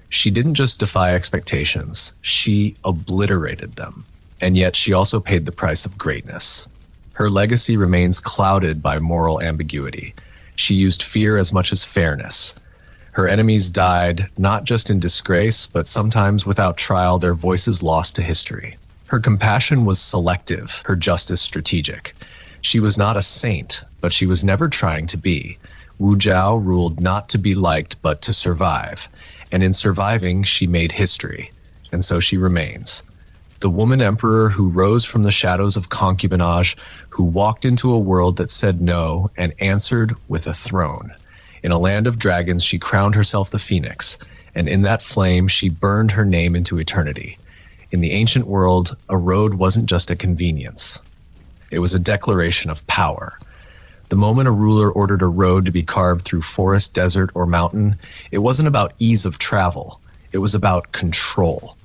She didn't just defy expectations, she obliterated them. And yet she also paid the price of greatness. Her legacy remains clouded by moral ambiguity. She used fear as much as fairness. Her enemies died not just in disgrace, but sometimes without trial, their voices lost to history. Her compassion was selective, her justice strategic. She was not a saint, but she was never trying to be. Wu Zhao ruled not to be liked, but to survive. And in surviving, she made history. And so she remains. The woman emperor who rose from the shadows of concubinage, who walked into a world that said no and answered with a throne. In a land of dragons, she crowned herself the phoenix, and in that flame, she burned her name into eternity. In the ancient world, a road wasn't just a convenience. It was a declaration of power. The moment a ruler ordered a road to be carved through forest, desert, or mountain, it wasn't about ease of travel. It was about control.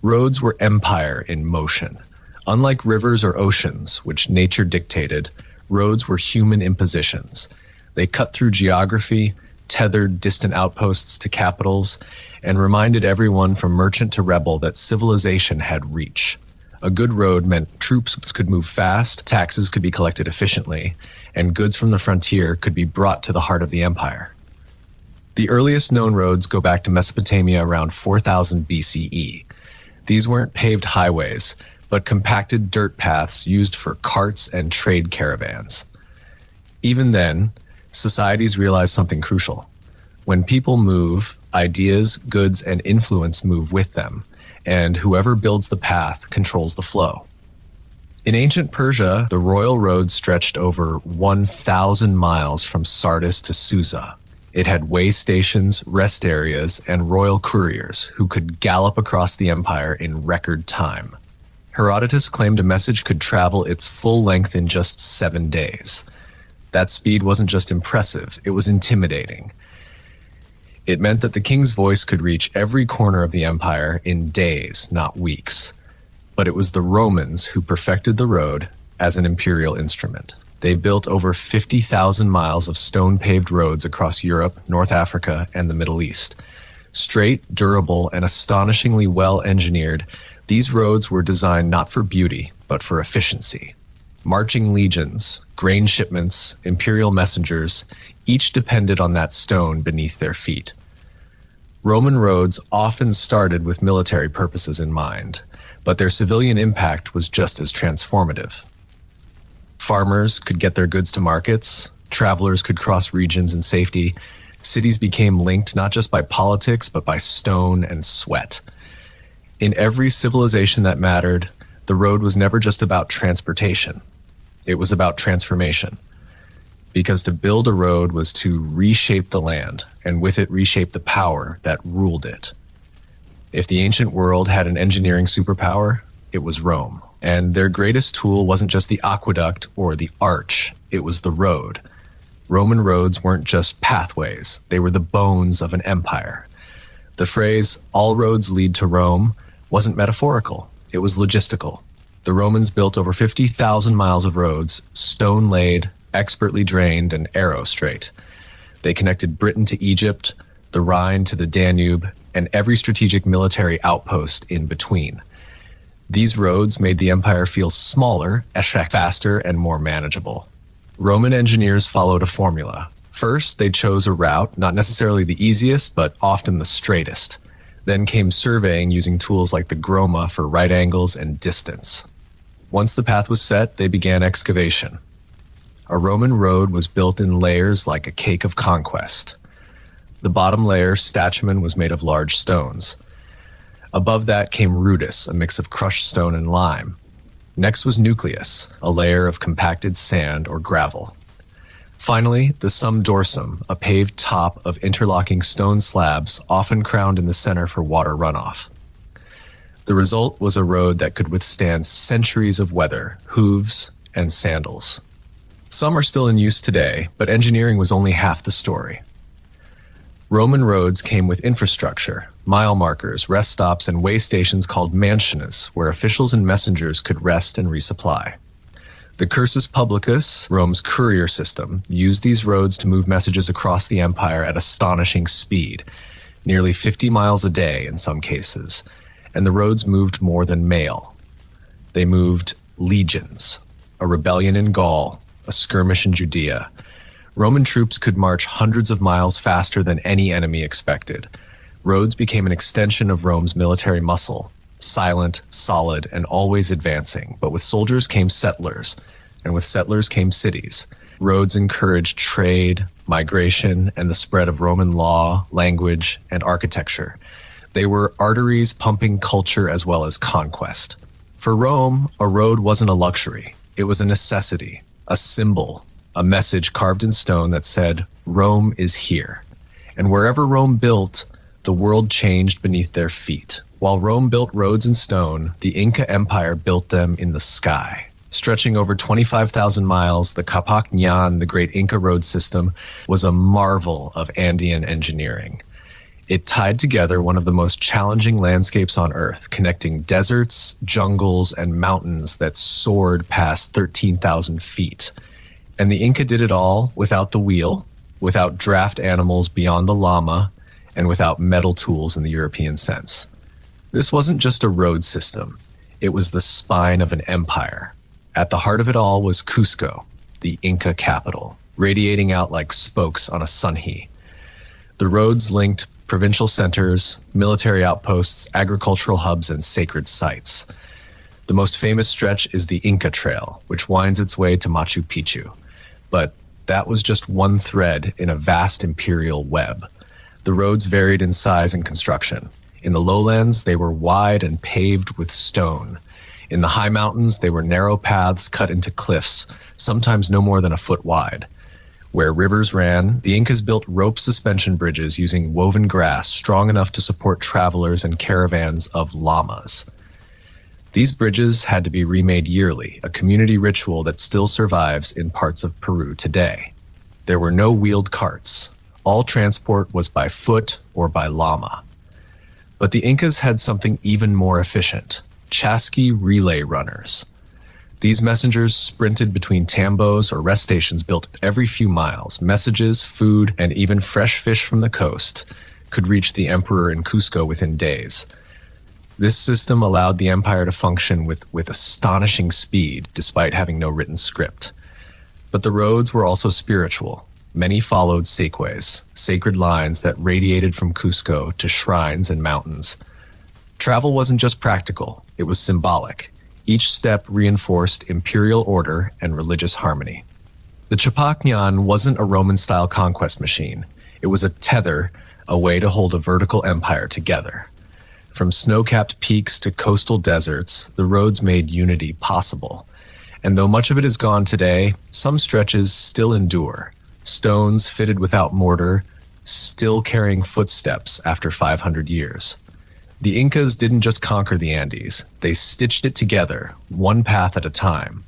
Roads were empire in motion. Unlike rivers or oceans, which nature dictated, roads were human impositions. They cut through geography, tethered distant outposts to capitals, and reminded everyone from merchant to rebel that civilization had reach. A good road meant troops could move fast, taxes could be collected efficiently, and goods from the frontier could be brought to the heart of the empire. The earliest known roads go back to Mesopotamia around 4000 BCE. These weren't paved highways, but compacted dirt paths used for carts and trade caravans. Even then, societies realized something crucial. When people move, ideas, goods, and influence move with them, and whoever builds the path controls the flow. In ancient Persia, the royal road stretched over 1,000 miles from Sardis to Susa. It had way stations, rest areas, and royal couriers who could gallop across the empire in record time. Herodotus claimed a message could travel its full length in just 7 days. That speed wasn't just impressive, it was intimidating. It meant that the king's voice could reach every corner of the empire in days, not weeks. But it was the Romans who perfected the road as an imperial instrument. They built over 50,000 miles of stone-paved roads across Europe, North Africa, and the Middle East. Straight, durable, and astonishingly well-engineered, these roads were designed not for beauty, but for efficiency. Marching legions, grain shipments, imperial messengers, each depended on that stone beneath their feet. Roman roads often started with military purposes in mind, but their civilian impact was just as transformative. Farmers could get their goods to markets, travelers could cross regions in safety, cities became linked not just by politics, but by stone and sweat. In every civilization that mattered, the road was never just about transportation. It was about transformation. Because to build a road was to reshape the land, and with it reshape the power that ruled it. If the ancient world had an engineering superpower, it was Rome. And their greatest tool wasn't just the aqueduct or the arch, it was the road. Roman roads weren't just pathways, they were the bones of an empire. The phrase, "all roads lead to Rome," wasn't metaphorical, it was logistical. The Romans built over 50,000 miles of roads, stone-laid, expertly drained, and arrow-straight. They connected Britain to Egypt, the Rhine to the Danube, and every strategic military outpost in between. These roads made the empire feel smaller, faster, and more manageable. Roman engineers followed a formula. First, they chose a route, not necessarily the easiest, but often the straightest. Then came surveying using tools like the groma for right angles and distance. Once the path was set, they began excavation. A Roman road was built in layers like a cake of conquest. The bottom layer, statumen, was made of large stones. Above that came rudis, a mix of crushed stone and lime. Next was nucleus, a layer of compacted sand or gravel. Finally, the sum dorsum, a paved top of interlocking stone slabs, often crowned in the center for water runoff. The result was a road that could withstand centuries of weather, hooves, and sandals. Some are still in use today, but engineering was only half the story. Roman roads came with infrastructure, mile markers, rest stops, and way stations called mansiones, where officials and messengers could rest and resupply. The cursus publicus, Rome's courier system, used these roads to move messages across the empire at astonishing speed, nearly 50 miles a day in some cases, and the roads moved more than mail. They moved legions, a rebellion in Gaul, a skirmish in Judea. Roman troops could march hundreds of miles faster than any enemy expected. Roads became an extension of Rome's military muscle, silent, solid, and always advancing. But with soldiers came settlers, and with settlers came cities. Roads encouraged trade, migration, and the spread of Roman law, language, and architecture. They were arteries pumping culture as well as conquest. For Rome, a road wasn't a luxury. It was a necessity, a symbol, a message carved in stone that said, Rome is here. And wherever Rome built, the world changed beneath their feet. While Rome built roads in stone, the Inca Empire built them in the sky. Stretching over 25,000 miles, the Capac Ñan, the great Inca road system, was a marvel of Andean engineering. It tied together one of the most challenging landscapes on Earth, connecting deserts, jungles, and mountains that soared past 13,000 feet. And the Inca did it all without the wheel, without draft animals beyond the llama, and without metal tools in the European sense. This wasn't just a road system. It was the spine of an empire. At the heart of it all was Cusco, the Inca capital, radiating out like spokes on a sunhe. The roads linked provincial centers, military outposts, agricultural hubs, and sacred sites. The most famous stretch is the Inca Trail, which winds its way to Machu Picchu. But that was just one thread in a vast imperial web. The roads varied in size and construction. In the lowlands, they were wide and paved with stone. In the high mountains, they were narrow paths cut into cliffs, sometimes no more than a foot wide. Where rivers ran, the Incas built rope suspension bridges using woven grass strong enough to support travelers and caravans of llamas. These bridges had to be remade yearly, a community ritual that still survives in parts of Peru today. There were no wheeled carts. All transport was by foot or by llama. But the Incas had something even more efficient: chasqui relay runners. These messengers sprinted between tambos or rest stations built every few miles. Messages, food, and even fresh fish from the coast could reach the emperor in Cusco within days. This system allowed the empire to function with astonishing speed, despite having no written script. But the roads were also spiritual. Many followed seques, sacred lines that radiated from Cusco to shrines and mountains. Travel wasn't just practical, it was symbolic. Each step reinforced imperial order and religious harmony. The Chapakyan wasn't a Roman-style conquest machine. It was a tether, a way to hold a vertical empire together. From snow-capped peaks to coastal deserts, the roads made unity possible. And though much of it is gone today, some stretches still endure. Stones fitted without mortar, still carrying footsteps after 500 years. The Incas didn't just conquer the Andes, they stitched it together, one path at a time.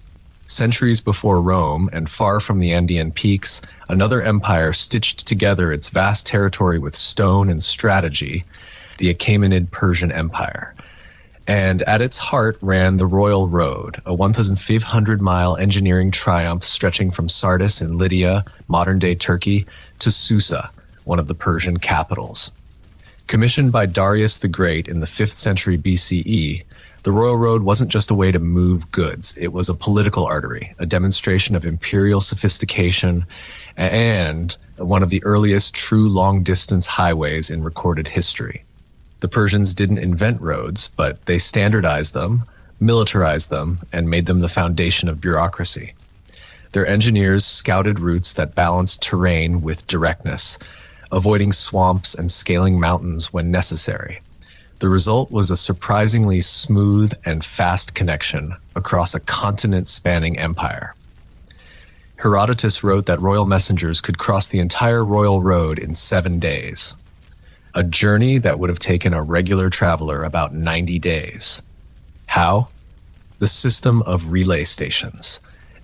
Centuries before Rome, and far from the Andean peaks, another empire stitched together its vast territory with stone and strategy, the Achaemenid Persian Empire. And at its heart ran the Royal Road, a 1,500-mile engineering triumph stretching from Sardis in Lydia, modern-day Turkey, to Susa, one of the Persian capitals. Commissioned by Darius the Great in the 5th century BCE, the Royal Road wasn't just a way to move goods, it was a political artery, a demonstration of imperial sophistication, and one of the earliest true long-distance highways in recorded history. The Persians didn't invent roads, but they standardized them, militarized them, and made them the foundation of bureaucracy. Their engineers scouted routes that balanced terrain with directness, avoiding swamps and scaling mountains when necessary. The result was a surprisingly smooth and fast connection across a continent-spanning empire. Herodotus wrote that royal messengers could cross the entire royal road in 7 days, a journey that would have taken a regular traveler about 90 days. How? The system of relay stations.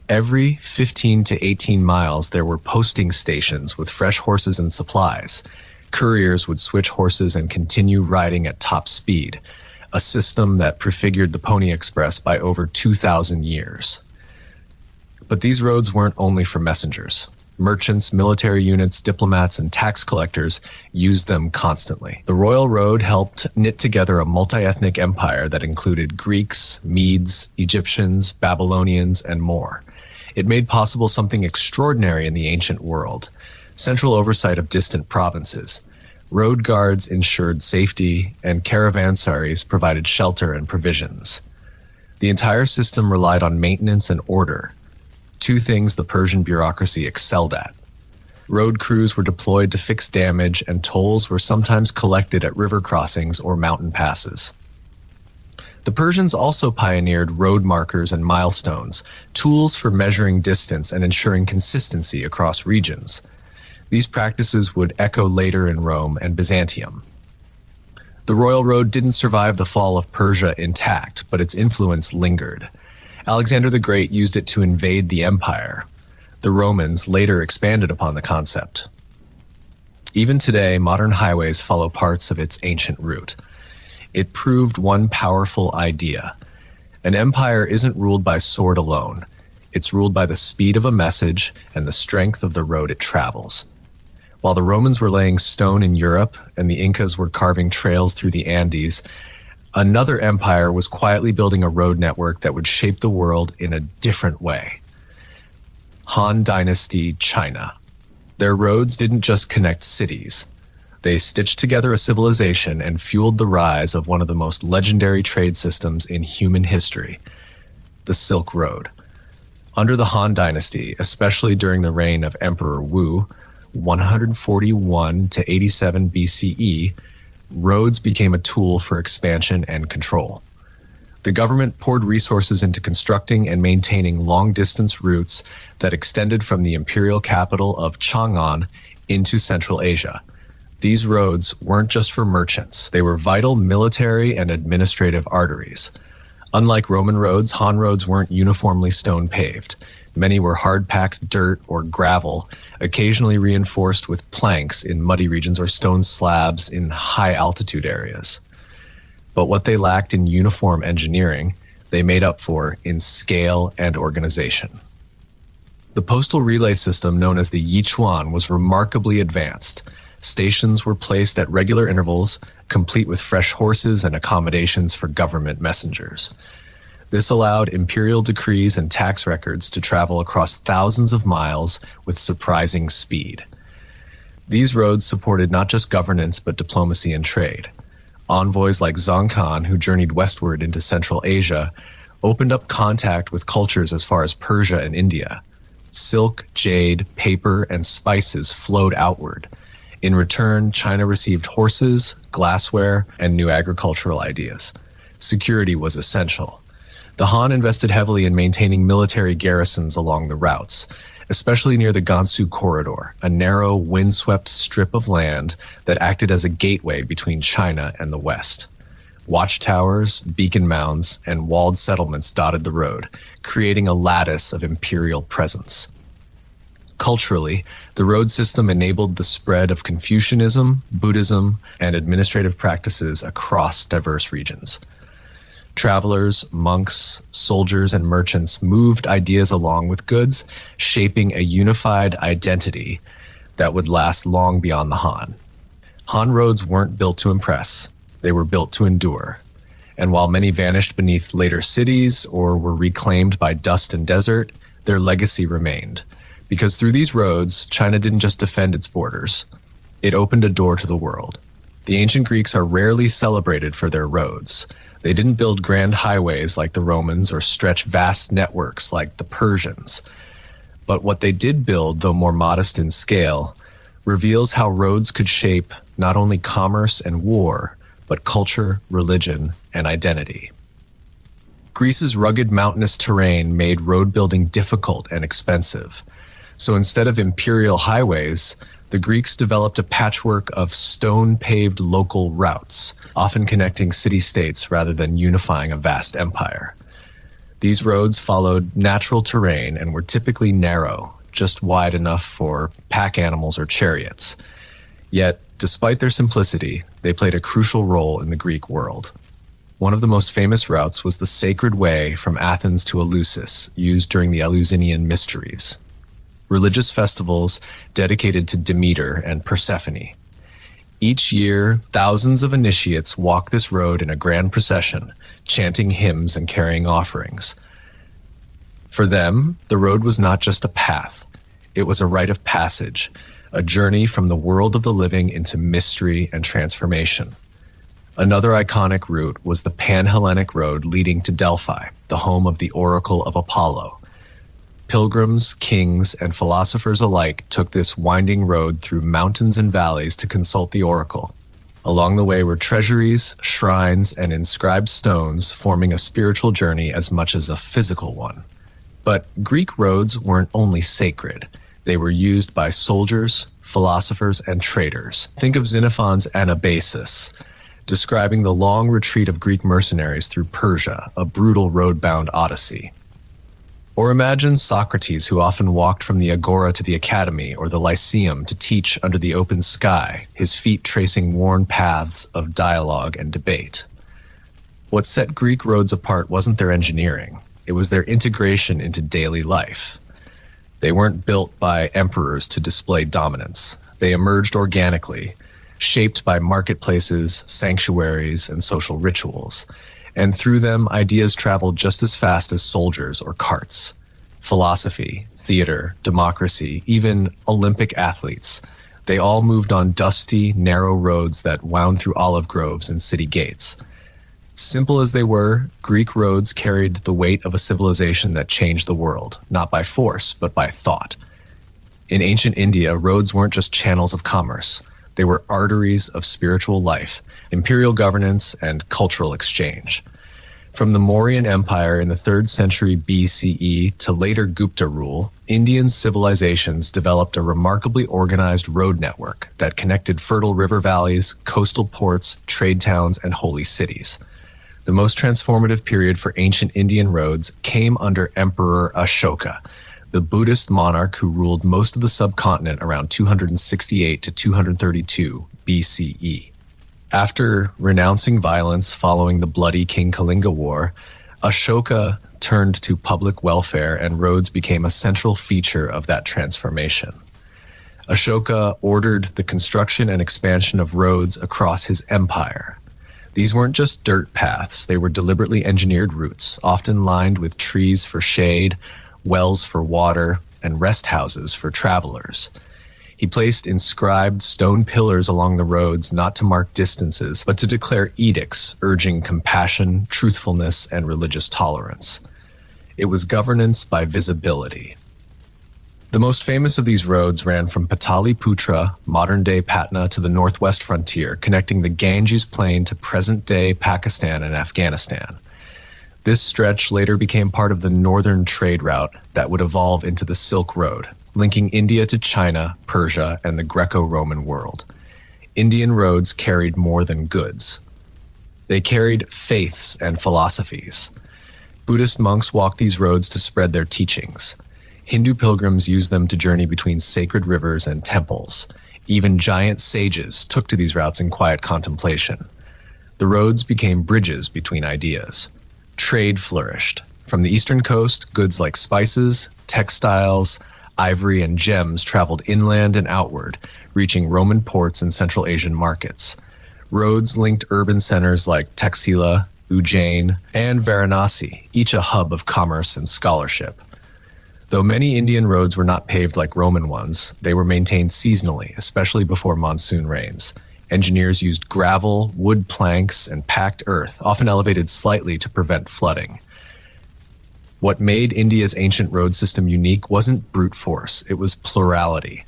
Every 15 to 18 miles, there were posting stations with fresh horses and supplies. Couriers would switch horses and continue riding at top speed, a system that prefigured the Pony Express by over 2,000 years. But these roads weren't only for messengers. Merchants, military units, diplomats, and tax collectors used them constantly. The Royal Road helped knit together a multi-ethnic empire that included Greeks, Medes, Egyptians, Babylonians, and more. It made possible something extraordinary in the ancient world: central oversight of distant provinces. Road guards ensured safety, and caravansaries provided shelter and provisions. The entire system relied on maintenance and order, two things the Persian bureaucracy excelled at. Road crews were deployed to fix damage, and tolls were sometimes collected at river crossings or mountain passes. The Persians also pioneered road markers and milestones, tools for measuring distance and ensuring consistency across regions. These practices would echo later in Rome and Byzantium. The Royal Road didn't survive the fall of Persia intact, but its influence lingered. Alexander the Great used it to invade the empire. The Romans later expanded upon the concept. Even today, modern highways follow parts of its ancient route. It proved one powerful idea. An empire isn't ruled by sword alone. It's ruled by the speed of a message and the strength of the road it travels. While the Romans were laying stone in Europe and the Incas were carving trails through the Andes, another empire was quietly building a road network that would shape the world in a different way. Han Dynasty China. Their roads didn't just connect cities. They stitched together a civilization and fueled the rise of one of the most legendary trade systems in human history, the Silk Road. Under the Han Dynasty, especially during the reign of Emperor Wu, 141 to 87 BCE, roads became a tool for expansion and control. The government poured resources into constructing and maintaining long-distance routes that extended from the imperial capital of Chang'an into Central Asia. These roads weren't just for merchants, they were vital military and administrative arteries. Unlike Roman roads, Han roads weren't uniformly stone-paved. Many were hard-packed dirt or gravel, occasionally reinforced with planks in muddy regions or stone slabs in high-altitude areas. But what they lacked in uniform engineering, they made up for in scale and organization. The postal relay system known as the Yichuan was remarkably advanced. Stations were placed at regular intervals, complete with fresh horses and accommodations for government messengers. This allowed imperial decrees and tax records to travel across thousands of miles with surprising speed. These roads supported not just governance but diplomacy and trade. Envoys like Zhang Khan, who journeyed westward into Central Asia, opened up contact with cultures as far as Persia and India. Silk, jade, paper, and spices flowed outward. In return, China received horses, glassware, and new agricultural ideas. Security was essential. The Han invested heavily in maintaining military garrisons along the routes, especially near the Gansu Corridor, a narrow, windswept strip of land that acted as a gateway between China and the West. Watchtowers, beacon mounds, and walled settlements dotted the road, creating a lattice of imperial presence. Culturally, the road system enabled the spread of Confucianism, Buddhism, and administrative practices across diverse regions. Travelers, monks, soldiers, and merchants moved ideas along with goods, shaping a unified identity that would last long beyond the Han. Han roads weren't built to impress, they were built to endure. And while many vanished beneath later cities or were reclaimed by dust and desert, their legacy remained. Because through these roads, China didn't just defend its borders, it opened a door to the world. The ancient Greeks are rarely celebrated for their roads. They didn't build grand highways like the Romans or stretch vast networks like the Persians. But what they did build, though more modest in scale, reveals how roads could shape not only commerce and war, but culture, religion, and identity. Greece's rugged mountainous terrain made road building difficult and expensive. So instead of imperial highways, the Greeks developed a patchwork of stone-paved local routes, often connecting city-states rather than unifying a vast empire. These roads followed natural terrain and were typically narrow, just wide enough for pack animals or chariots. Yet, despite their simplicity, they played a crucial role in the Greek world. One of the most famous routes was the Sacred Way from Athens to Eleusis, used during the Eleusinian Mysteries, religious festivals dedicated to Demeter and Persephone. Each year, thousands of initiates walk this road in a grand procession, chanting hymns and carrying offerings. For them, the road was not just a path. It was a rite of passage, a journey from the world of the living into mystery and transformation. Another iconic route was the Pan-Hellenic road leading to Delphi, the home of the Oracle of Apollo. Pilgrims, kings, and philosophers alike took this winding road through mountains and valleys to consult the oracle. Along the way were treasuries, shrines, and inscribed stones forming a spiritual journey as much as a physical one. But Greek roads weren't only sacred. They were used by soldiers, philosophers, and traders. Think of Xenophon's Anabasis, describing the long retreat of Greek mercenaries through Persia, a brutal road-bound odyssey. Or imagine Socrates, who often walked from the agora to the academy or the lyceum to teach under the open sky, his feet tracing worn paths of dialogue and debate. What set Greek roads apart wasn't their engineering, it was their integration into daily life. They weren't built by emperors to display dominance. They emerged organically, shaped by marketplaces, sanctuaries, and social rituals. And through them, ideas traveled just as fast as soldiers or carts. Philosophy, theater, democracy, even Olympic athletes, they all moved on dusty, narrow roads that wound through olive groves and city gates. Simple as they were, Greek roads carried the weight of a civilization that changed the world, not by force, but by thought. In ancient India, roads weren't just channels of commerce. They were arteries of spiritual life, imperial governance, and cultural exchange. From the Mauryan Empire in the 3rd century BCE to later Gupta rule, Indian civilizations developed a remarkably organized road network that connected fertile river valleys, coastal ports, trade towns, and holy cities. The most transformative period for ancient Indian roads came under Emperor Ashoka, the Buddhist monarch who ruled most of the subcontinent around 268 to 232 BCE. After renouncing violence following the bloody King Kalinga War, Ashoka turned to public welfare and roads became a central feature of that transformation. Ashoka ordered the construction and expansion of roads across his empire. These weren't just dirt paths, they were deliberately engineered routes, often lined with trees for shade, wells for water, and rest houses for travelers. He placed inscribed stone pillars along the roads not to mark distances, but to declare edicts urging compassion, truthfulness, and religious tolerance. It was governance by visibility. The most famous of these roads ran from Pataliputra, modern-day Patna, to the northwest frontier, connecting the Ganges Plain to present-day Pakistan and Afghanistan. This stretch later became part of the northern trade route that would evolve into the Silk Road, linking India to China, Persia, and the Greco-Roman world. Indian roads carried more than goods. They carried faiths and philosophies. Buddhist monks walked these roads to spread their teachings. Hindu pilgrims used them to journey between sacred rivers and temples. Even giant sages took to these routes in quiet contemplation. The roads became bridges between ideas. Trade flourished. From the eastern coast, goods like spices, textiles, ivory, and gems traveled inland and outward, reaching Roman ports and Central Asian markets. Roads linked urban centers like Taxila, Ujjain, and Varanasi, each a hub of commerce and scholarship. Though many Indian roads were not paved like Roman ones, they were maintained seasonally, especially before monsoon rains. Engineers used gravel, wood planks, and packed earth, often elevated slightly to prevent flooding. What made India's ancient road system unique wasn't brute force, it was plurality.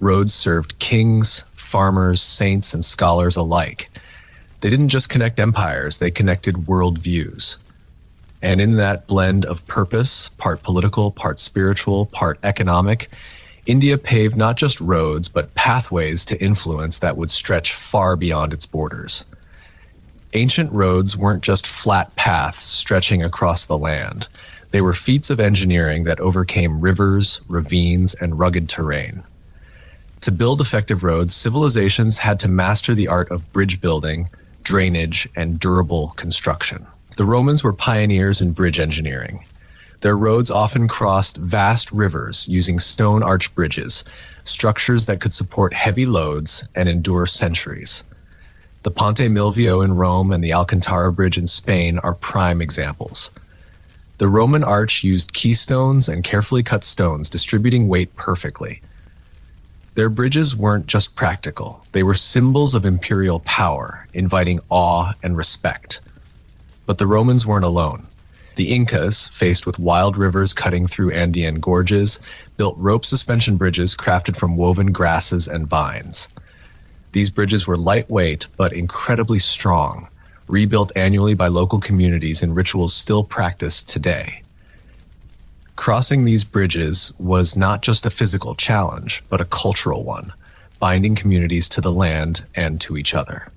Roads served kings, farmers, saints, and scholars alike. They didn't just connect empires, they connected worldviews. And in that blend of purpose, part political, part spiritual, part economic, India paved not just roads, but pathways to influence that would stretch far beyond its borders. Ancient roads weren't just flat paths stretching across the land. They were feats of engineering that overcame rivers, ravines, and rugged terrain. To build effective roads, civilizations had to master the art of bridge building, drainage, and durable construction. The Romans were pioneers in bridge engineering. Their roads often crossed vast rivers using stone arch bridges, structures that could support heavy loads and endure centuries. The Ponte Milvio in Rome and the Alcantara Bridge in Spain are prime examples. The Roman arch used keystones and carefully cut stones, distributing weight perfectly. Their bridges weren't just practical, they were symbols of imperial power, inviting awe and respect. But the Romans weren't alone. The Incas, faced with wild rivers cutting through Andean gorges, built rope suspension bridges crafted from woven grasses and vines. These bridges were lightweight but incredibly strong, rebuilt annually by local communities in rituals still practiced today. Crossing these bridges was not just a physical challenge, but a cultural one, binding communities to the land and to each other.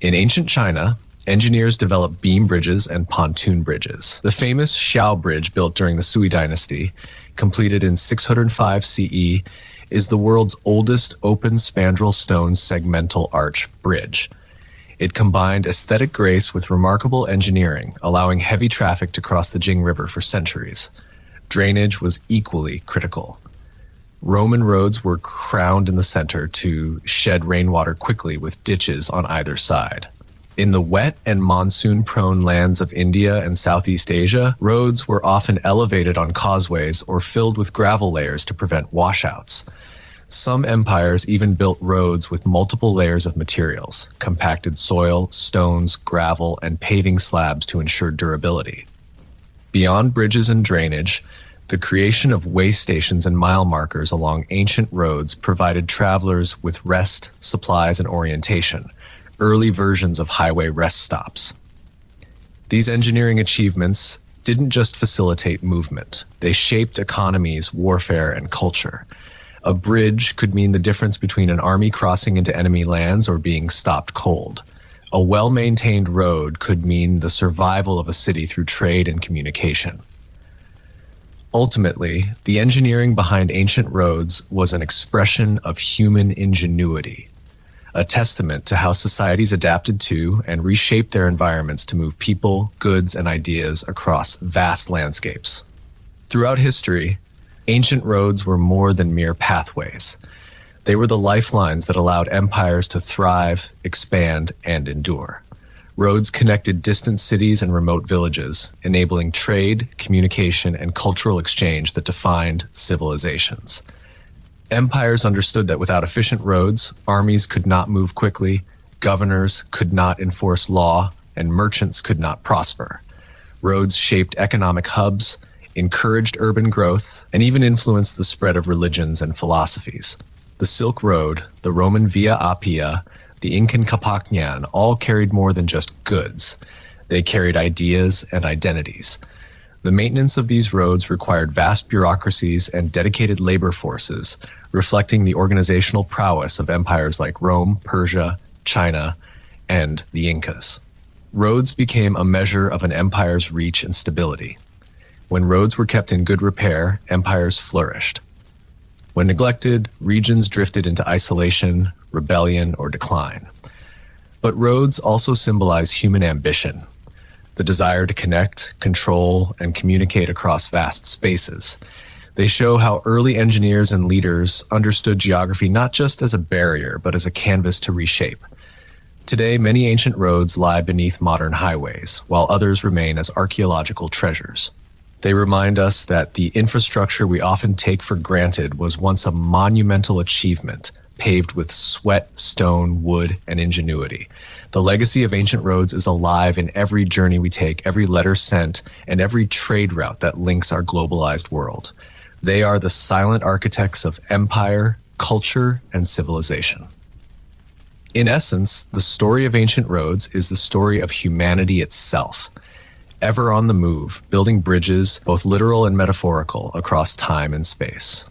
In ancient China, engineers developed beam bridges and pontoon bridges. The famous Xiao Bridge, built during the Sui dynasty, completed in 605 CE, is the world's oldest open spandrel stone segmental arch bridge. It combined aesthetic grace with remarkable engineering, allowing heavy traffic to cross the Jing River for centuries. Drainage was equally critical. Roman roads were crowned in the center to shed rainwater quickly with ditches on either side. In the wet and monsoon-prone lands of India and Southeast Asia, roads were often elevated on causeways or filled with gravel layers to prevent washouts. Some empires even built roads with multiple layers of materials, compacted soil, stones, gravel, and paving slabs to ensure durability. Beyond bridges and drainage, the creation of way stations and mile markers along ancient roads provided travelers with rest, supplies, and orientation, early versions of highway rest stops. These engineering achievements didn't just facilitate movement, they shaped economies, warfare, and culture. A bridge could mean the difference between an army crossing into enemy lands or being stopped cold. A well-maintained road could mean the survival of a city through trade and communication. Ultimately, the engineering behind ancient roads was an expression of human ingenuity, a testament to how societies adapted to and reshaped their environments to move people, goods, and ideas across vast landscapes. Throughout history, Ancient roads were more than mere pathways. They were the lifelines that allowed empires to thrive, expand, and endure. Roads connected distant cities and remote villages, enabling trade, communication, and cultural exchange that defined civilizations. Empires understood that without efficient roads, armies could not move quickly, governors could not enforce law, and merchants could not prosper. Roads shaped economic hubs, encouraged urban growth, and even influenced the spread of religions and philosophies. The Silk Road, the Roman Via Appia, the Incan Capacñan all carried more than just goods. They carried ideas and identities. The maintenance of these roads required vast bureaucracies and dedicated labor forces, reflecting the organizational prowess of empires like Rome, Persia, China, and the Incas. Roads became a measure of an empire's reach and stability. When roads were kept in good repair, empires flourished. When neglected, regions drifted into isolation, rebellion, or decline. But roads also symbolize human ambition, the desire to connect, control, and communicate across vast spaces. They show how early engineers and leaders understood geography not just as a barrier, but as a canvas to reshape. Today, many ancient roads lie beneath modern highways, while others remain as archaeological treasures. They remind us that the infrastructure we often take for granted was once a monumental achievement, paved with sweat, stone, wood, and ingenuity. The legacy of ancient roads is alive in every journey we take, every letter sent, and every trade route that links our globalized world. They are the silent architects of empire, culture, and civilization. In essence, the story of ancient roads is the story of humanity itself, ever on the move, building bridges, both literal and metaphorical, across time and space.